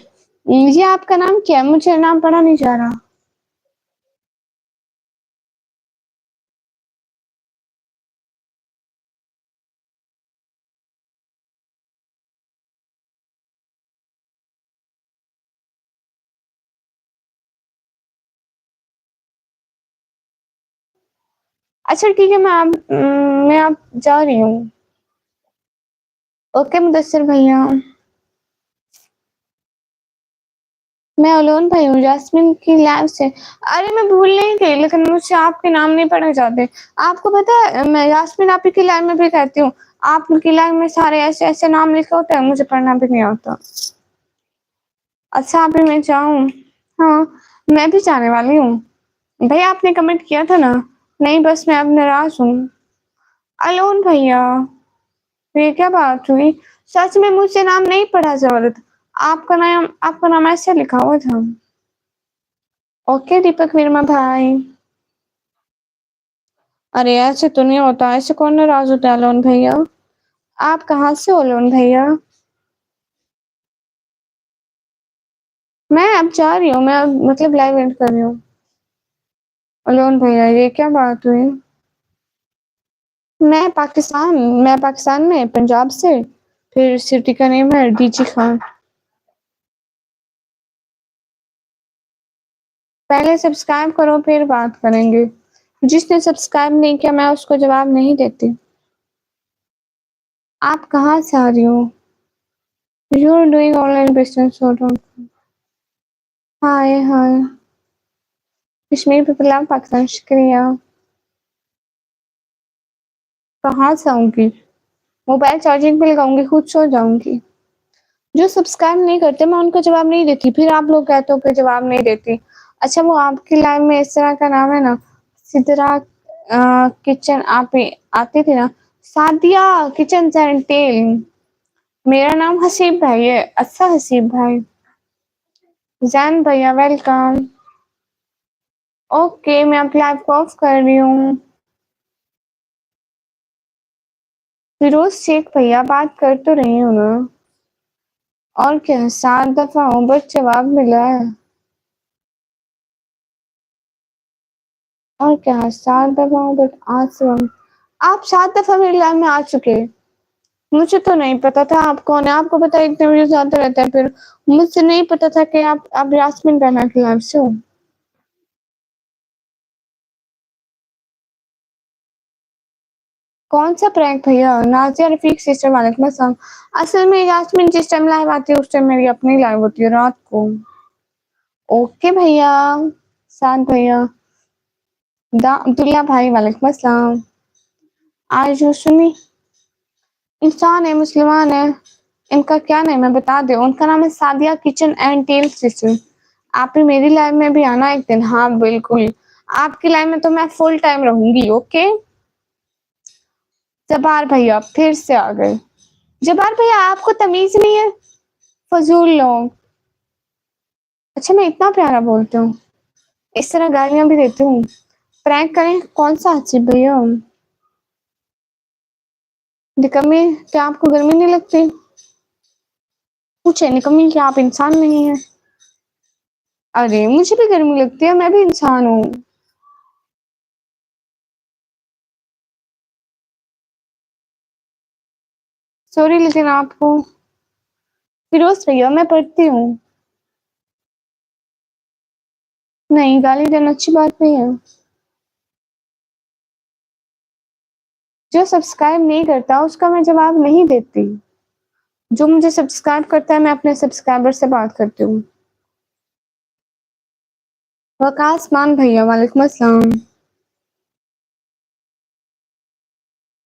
ये आपका नाम क्या है? मुझे नाम पढ़ा नहीं जा रहा। अच्छा ठीक है, मैं आप जा रही हूँ। ओके मुदस्सिर भैया। मैं अलोन भाई हूँ जास्मिन की लैब से। अरे मैं भूल नहीं गई, लेकिन मुझसे आपके नाम नहीं पढ़े जाते। आपको पता है मैं जास्मिन आप ही की लैब में भी कहती हूँ। आपकी लैब में सारे ऐसे ऐसे नाम लिखे होते हैं, मुझे पढ़ना भी नहीं आता। अच्छा अभी मैं जाऊँ? हाँ मैं भी जाने वाली हूँ। भैया आपने कमेंट किया था ना। नहीं बस मैं अब नाराज हूँ। अलोन भैया ये क्या बात हुई? सच में मुझसे नाम नहीं पढ़ा जा रहा था। आपका नाम ऐसे लिखा हुआ था। ओके दीपक वर्मा भाई। अरे ऐसे तो नहीं होता, ऐसे कौन नाराज होता है लोन भैया। आप कहाँ से हो लोन भैया? मैं अब जा रही हूँ, मैं अब मतलब लाइव एंड कर रही हूँ। लोन भैया ये क्या बात हुई? मैं पाकिस्तान में पंजाब से। फिर सिटी का नेम है डीजी खान। पहले सब्सक्राइब करो फिर बात करेंगे। जिसने सब्सक्राइब नहीं किया मैं उसको जवाब नहीं देती। आप कहाँ से आ रही हो? You are doing online business. Hi hi. Kashmir पे गुलाम पाकिस्तान शुक्रिया। कहाँ से आऊंगी? मोबाइल चार्जिंग पे लगाऊंगी, खुद सो जाऊंगी। जो सब्सक्राइब नहीं करते मैं उनको जवाब नहीं देती, फिर आप लोग कहते हो कि जवाब नहीं देती। अच्छा वो आपकी लाइन में इस तरह का नाम है ना, सिद्रा किचन आप आती थी ना, सादिया किचन एंड टेल। मेरा नाम हसीब भाई है। अच्छा हसीब भाई। जैन भैया वेलकम। ओके मैं अपनी लाइव को ऑफ कर रही हूँ। फिरोज शेख भैया बात कर तो रही हूँ ना। और क्या 7 दफा हूँ बट जवाब मिला है। और क्या 7 दफा हूँ बट आज से आप 7 दफा मेरी लाइफ में आ चुके। मुझे तो नहीं पता था आप कौन है, आपको पता है इतने वीडियोस आते रहते हैं, फिर मुझसे नहीं पता था कि आप यास्मीन राना की लाइफ से हो। कौन सा प्रैंक भैया? नाज़िया रफ़ीक सिस्टर वालेकुम अस्सलाम। असल में यास्मीन जिस टाइम लाइव आती है उस टाइम मेरी अपनी लाइव होती है रात को। ओके भैया, शांत भैया। अब्दुल्ला भाई वालेकुम अस्सलाम। आरजू सुन्नी इंसान है, मुसलमान है। इनका क्या नाम है बता दो? उनका नाम है Sadia kitchen and tale sister. आप भी मेरी लाइव में भी आना एक दिन। हाँ बिल्कुल, आपकी लाइव में तो मैं फुल टाइम रहूंगी। ओके। जब्बार भैया फिर से आ गए। जब्बार भैया आपको तमीज नहीं है, फजूल लोग। अच्छा मैं इतना प्यारा बोलती हूँ, इस तरह गालियां भी देती हूँ। प्रैंक करें? कौन सा अच्छी भैया? निकम्मी, क्या आपको गर्मी नहीं लगती? पूछे निकम्मी, क्या आप इंसान नहीं है? अरे मुझे भी गर्मी लगती है, मैं भी इंसान हूँ। सॉरी लेकिन आपको। फिरोज भैया मैं पढ़ती हूँ। नहीं, गाली देना अच्छी बात नहीं है। जो सब्सक्राइब नहीं करता उसका मैं जवाब नहीं देती। जो मुझे सब्सक्राइब करता है मैं अपने सब्सक्राइबर से बात करती हूँ। वकास मान भैया वालेकुम अस्सलाम।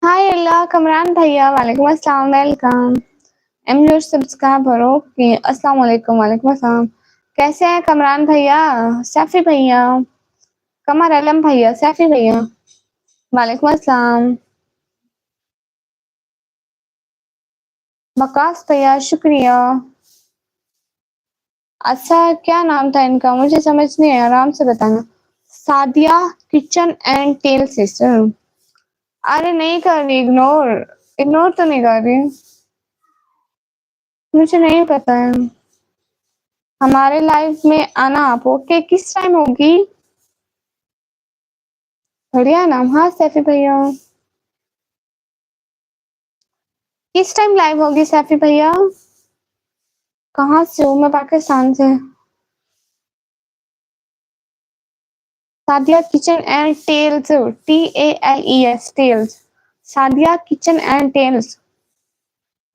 हाय अल्लाह कमरान भैया वालेकुम अस्सलाम, welcome. Am your subscriber. Okay, अस्सलाम वालेकुम। वालेकुम अस्सलाम। कैसे हैं कमरान भैया? सैफी भैया, कमर अलम भैया, सैफी भैया वालेकुम अस्सलाम। वकास भैया शुक्रिया। अच्छा क्या नाम था इनका? मुझे समझ नहीं आया, आराम से बताना। Sadia kitchen and tale sister. अरे नहीं कर रही इग्नोर। इग्नोर तो नहीं कर रही। मुझे नहीं पता है। हमारे लाइफ में आना आप। ओके, किस टाइम होगी? बढ़िया नाम। हाँ सैफी भैया, किस टाइम लाइव होगी सैफी भैया? कहाँ से हो? मैं पाकिस्तान से। Sadia kitchen and tales, TALES tales. Sadia kitchen and tales.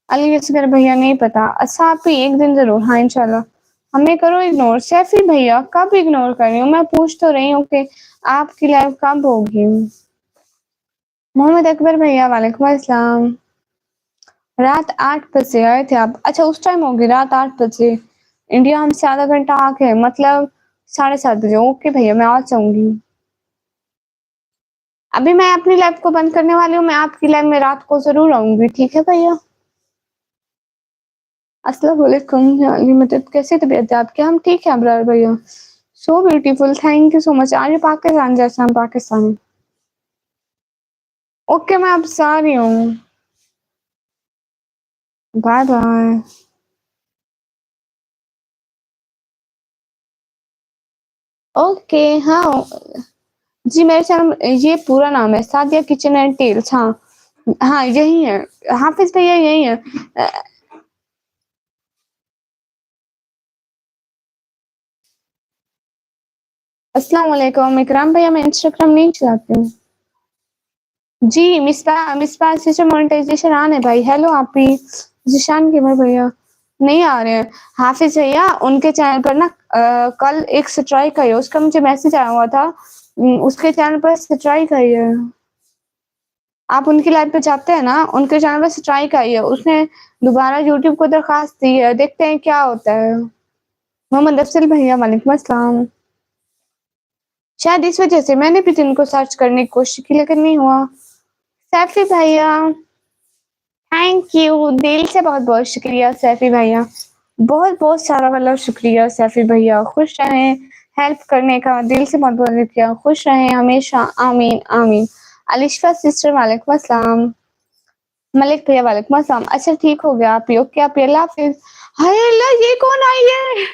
Ali Asgar भैया नहीं पता। अच्छा आप भी एक दिन जरूर। हाँ इंशाल्लाह। हमें करो इग्नोर। सैफी भैया कब इग्नोर कर रही हूँ? मैं पूछ तो रही हूँ कि आपकी लाइव कब होगी। मोहम्मद अकबर भैया वालेकुम अस्सलाम। रात 8 बजे आए थे आप? अच्छा उस टाइम होगी रात 8 बजे। इंडिया हमसे आधा घंटा आगे है, मतलब 7:30 बजे। ओके भैया मैं आ जाऊंगी। अभी मैं अपनी लाइव को बंद करने वाली हूँ, मैं आपकी लाइव में रात को जरूर आऊंगी। ठीक है भैया। अस्सलाम वालेकुम लिमिटेड, कैसी तबीयत है आपकी? हम ठीक है अब्रार भैया। So beautiful, thank you so much. Are you Pakistan? जैसे हम पाकिस्तानी। ओके मैं अब जा रही हूँ। Bye bye. ओके हाँ। जी मेरे चैनल ये पूरा नाम है सादिया किचन एंड टेल्स। हाँ हाँ यही है। हाफिज भैया यही है। अस्सलाम वालेकुम इकराम भैया, मैं इंस्टाग्राम नहीं चलाती हूँ। जी मिसबा सिस्टम मोनेटाइजेशन आने भाई। हेलो आप भी जिशान कीमर भैया नहीं आ रहे हैं। हाफिज भैया उनके चैनल पर ना कल एक स्ट्राइक आई है, उसका मुझे मैसेज आया हुआ था। उसके चैनल पर स्ट्राइक आई है। आप उनकी लाइव पे जाते हैं ना, उनके चैनल पे स्ट्राइक आई है, उसने दोबारा यूट्यूब को दरखास्त दी है, देखते हैं क्या होता है। मोहम्मद अफसल भैया वालेकुम अस्सलाम। शायद इस वजह से मैंने भी जिनको सर्च करने की कोशिश की लेकिन नहीं हुआ। सैफी भैया थैंक यू, दिल से बहुत बहुत शुक्रिया सैफी भैया। बहुत बहुत सारा मतलब शुक्रिया सैफी भैया। खुश रहें, हेल्प करने का दिल से बहुत बहुत शुक्रिया। खुश रहें हमेशा, आमीन आमीन। अलिशा सिस्टर वालेकुम अस्सलाम। मलिक भैया वालेकुम अस्सलाम। अच्छा ठीक हो गया आप ही। ओके आप ही, अल्लाह हाफिज। हाय अल्लाह ये कौन आई है?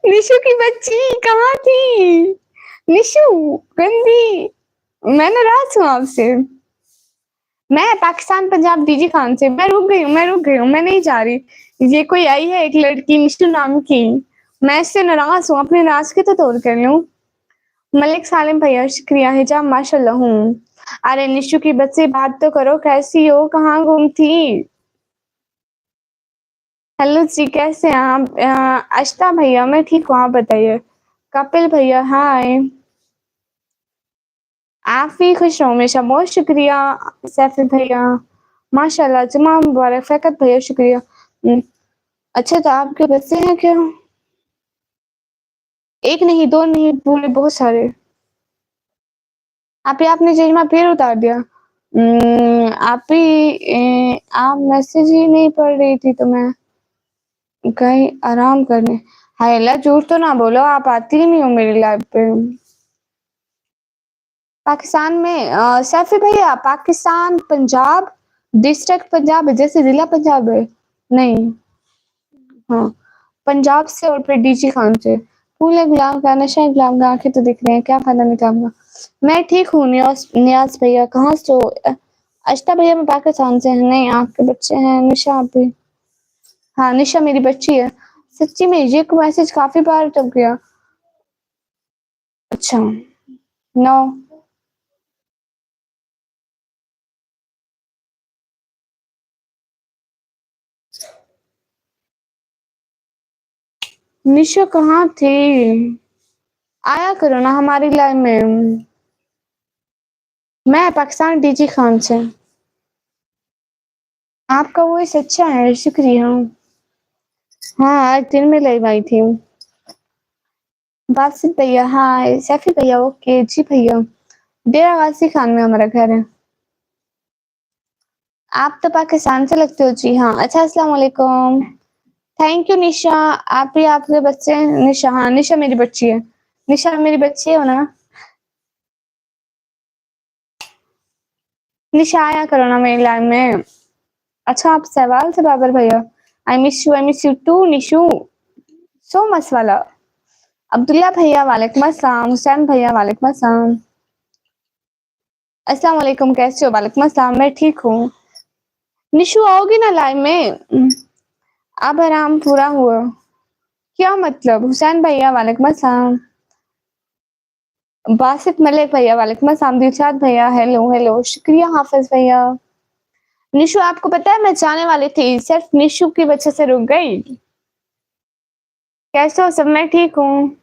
निशु की बच्ची कहाँ थी? निशु गंदी, मैं नाराज हूँ आपसे। मैं पाकिस्तान पंजाब डीजी खान से मैं रुक गई हूँ, मैं नहीं जा रही। ये कोई आई है एक लड़की निशु नाम की, मैं इससे नाराज़ हूँ, अपने नाज के तो तोड़ कर लूँ। मलिक सालिम भैया शुक्रिया, हिजाब माशाल्लाह हूँ। अरे निशु की बच्चे बात तो करो, कैसी हो, कहाँ गुम थी? हेलो जी, कैसे हैं आप? अष्टा भैया मैं ठीक हूँ, आप बताइए? कपिल भैया हाय। आप भी खुश रहो हमेशा, बहुत शुक्रिया। सैफी भैया माशाल्लाह, जुमा मुबारक। फ़कत भैया शुक्रिया। अच्छा तो आपके बच्चे हैं क्या? 1 नहीं, 2 नहीं, पूरे बहुत सारे। आप ही आपने चश्मा फिर उतार दिया। आप ही आप मैसेज ही नहीं पढ़ रही थी तो मैं गई आराम करने। हाय अल्लाह, झूठ तो ना बोलो, आप आती ही नहीं हो मेरी लाइफ पे। पाकिस्तान में सैफी भैया पाकिस्तान पंजाब डिस्ट्रिक्ट पंजाब है, जैसे जिला पंजाब है? नहीं। हाँ, पंजाब से और फिर डीजी खान से। फूल है गुलाब का, नशा है गुलाब का, आँखें तो दिख रही हैं, क्या फ़ायदा निकाम का। मैं ठीक हूँ नियाज़ भैया, कहाँ से हो? अष्टा भैया मैं पाकिस्तान से हैं। नहीं, आपके बच्चे हैं, निशा आप भी? हाँ, निशा मेरी बच्ची है। सच्ची में ये मैसेज काफ़ी बार टप गया। अच्छा, नो। निशा कहाँ थी? आया करो ना हमारी लाइफ में। मैं पाकिस्तान डीजी खान से। आपका वॉइस अच्छा है, शुक्रिया। हाँ, आज दिन में लाइव आई थी। बासित भैया हाय, सैफी भैया ओके, जी भैया। डेरा गाजी खान में हमारा घर है। आप तो पाकिस्तान से लगते हो जी हाँ। अच्छा अस्सलाम वालेकुम। थैंक यू निशा। आप भी आपके बच्चे हैं? निशा हाँ, निशा मेरी बच्ची है। निशा मेरी बच्ची हो ना? निशा आया करो ना मेरी लाइफ में। अच्छा आप सहवाल से बाबर भैया। I miss you too Nishu. So much वाला। अब्दुल्ला भैया वालेकुम अस्सलाम। हुसैन भैया वालेकुम अस्सलाम। अस्सलाम वालेकुम, कैसे हो? वालेकुम अस्सलाम, मैं ठीक हूँ। निशु आओगी ना लाइव में? अब आराम पूरा हुआ। क्या मतलब? हुसैन भैया वालेकुम अस्सलाम। बासित मलिक भैया वालेकुम अस्सलाम। दिलशाद भैया हेलो हेलो, शुक्रिया हाफिज भैया। निशु आपको पता है मैं जाने वाली थी, सिर्फ निशु की वजह से रुक गई। कैसे हो सब? मैं ठीक हूँ।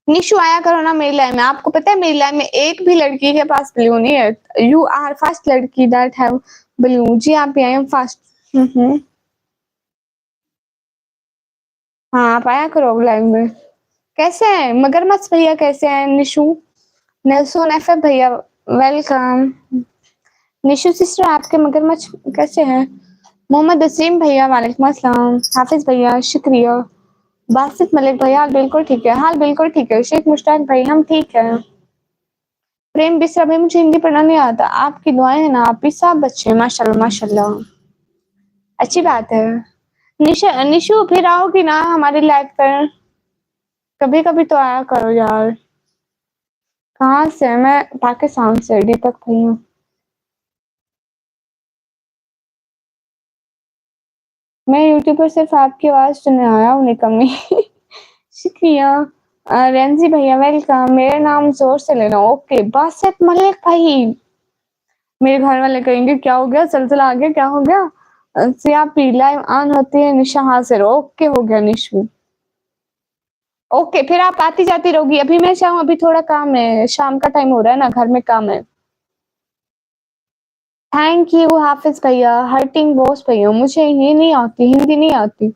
निशु आया करो ना मेरी लाइफ में। आपको पता है मेरी लाइफ में एक भी लड़की के पास ब्लू नहीं है। यू आर फर्स्ट लड़की दैट हैव ब्लू। जी आप भी आई एम फर्स्ट। हाँ, आप आया करो लाइव में। कैसे हैं मगरमच्छ भैया, कैसे हैं निशु? नेल्सन एफएफ भैया वेलकम। निशु सिस्टर आपके मगरमच्छ कैसे हैं? मोहम्मद असीम भैया वालेकुम अस्सलाम। हाफिज भैया शुक्रिया। बासित मलिक भैया हाल बिल्कुल ठीक है, हाल बिल्कुल ठीक है। शेख मुश्ताक भाई हम ठीक है। प्रेम बिस्रा भाई मुझे हिंदी पढ़ना नहीं आता, आपकी दुआएं हैं ना, आप भी सब बच्चे हैं माशाल्लाह माशाल्लाह। अच्छी बात है। निशा निशु फिर आओगी ना हमारी लाइफ पर? कभी कभी तो आया करो यार। कहाँ से? मैं पाकिस्तान से, दीपक भैया। मैं यूट्यूब पर सिर्फ आपकी आवाज सुनने आया हूँ निकम्मी। शुक्रिया। रेंजी भैया वेलकम। मेरा नाम जोर से लेना ओके। बासित मलिक भाई, मेरे घर वाले कहेंगे क्या हो गया, चलचला आ गया, क्या हो गया? सिया पी लाइव ऑन होती है, निशा हाजिर। ओके हो गया निशु। ओके फिर आप आती जाती रहोगी। अभी मैं चाहूँ, अभी थोड़ा काम है, शाम का टाइम हो रहा है ना, घर में काम है। थैंक यू हाफिज भैया। हर्टिंग बॉस भैया, मुझे ये नहीं आती, हिंदी नहीं आती।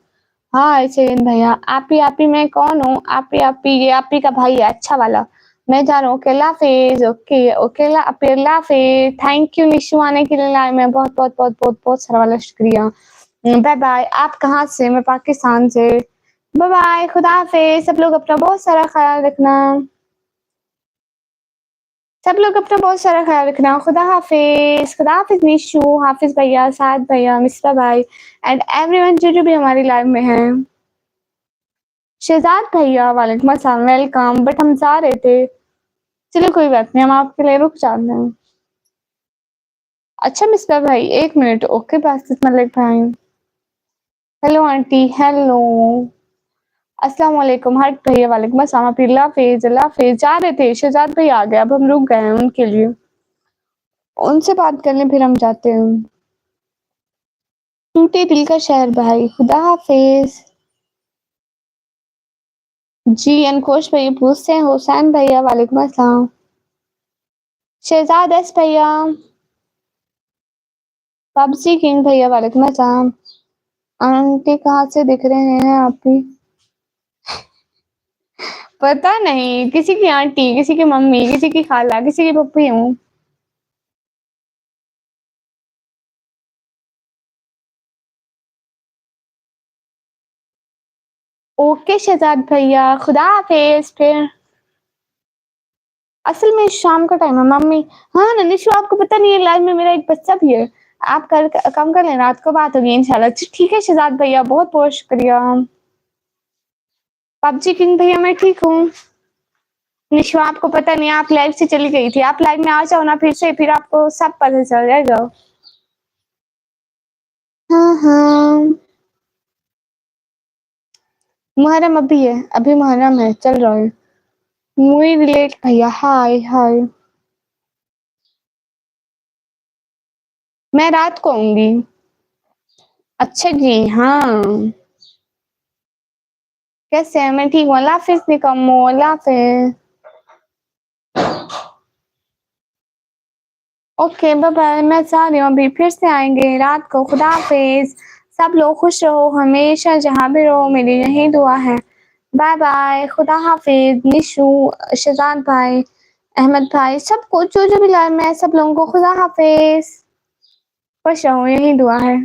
हाँ सैयद भैया, आप ही मैं कौन हूँ? आप ही ये आप ही का भाई है अच्छा वाला। मैं जा रहा हूँ, okay Allah Hafiz. Okay okay Allah Hafiz. Thank you Nishu आने के लिए लाइव में, बहुत बहुत बहुत बहुत बहुत सारा वाला शुक्रिया। Bye bye. आप कहाँ से? मैं पाकिस्तान से। बाय बाय, खुदा हाफिज। सब लोग अपना बहुत सारा ख्याल रखना। सब लोग अपना बहुत सारा ख्याल रखना। खुदा हाफिज निशु, हाफिज भैया, साद भैया, मिस्रा भाई एंड एवरीवन जो जो भी हमारी लाइव में है। शहजाद भैया वालेकुम अस्सलाम, वेलकम। बट हम जा रहे थे, चलो कोई बात नहीं, हम आपके लिए रुक जाते हैं। अच्छा मिस्टर भाई, 1 मिनट। ओके बासित मलिक भाई। Hello aunty, hello. अस्सलाम वालेकुम। हट भैया, वालेकुम अस्सलाम। फिर अल्लाह हाफिज़, अल्लाह हाफिज़। जा रहे थे, शहजाद भाई आ गए, अब हम रुक गए हैं उनके लिए। उनसे बात कर लें फिर हम जाते हैं। टूटे दिल का शहर भाई, खुदा हाफिज़। जी अनकोश भैया पूछते हैं, हुसैन भैया वालेकुम अस्सलाम। शहजाद एस भैया, पबजी किंग भैया वालेकुम अस्सलाम। आंटी कहाँ से दिख रहे हैं आप भी? पता नहीं, किसी की आंटी, किसी की मम्मी, किसी की खाला, किसी की पप्पी हूँ। ओके शहजाद भैया, खुदा हाफिज़ फिर। असल में शाम का टाइम है मम्मी। हाँ ननिशु, आपको पता नहीं है लाइव में मेरा एक बच्चा भी है। आप कल कम कर लें, रात को बात होगी इंशाल्लाह। ठीक है शहजाद भैया, बहुत बहुत शुक्रिया। पबजी किंग भैया मैं ठीक हूँ। निशु आपको पता नहीं, आप लाइव से चली गई थी। आप लाइव में आ जाओ ना फिर से, फिर आपको सब पता चल जाएगा। हाँ हाँ, मुहर्रम अभी है, अभी मुहर्रम है, चल रहा है। मुई रिलेट भैया, हाय हाय। मैं रात को आऊंगी। अच्छा जी हाँ। कैसे है? मैं ठीक हूँ, अल्लाह हाफिज़ निकम्मो, अल्लाह हाफिज़। ओके बाय बाय, मैं जा रही हूँ अभी, फिर से आएंगे रात को। खुदा हाफिज़। सब लोग खुश रहो हमेशा, जहाँ भी रहो मेरी यही दुआ है। बाय बाय, खुदा हाफिज़। निशु, शहजाद भाई, अहमद भाई, सबको जो जो भी लाइव में है, सब लोगों को खुदा हाफिज़। खुश रहो, यही दुआ है।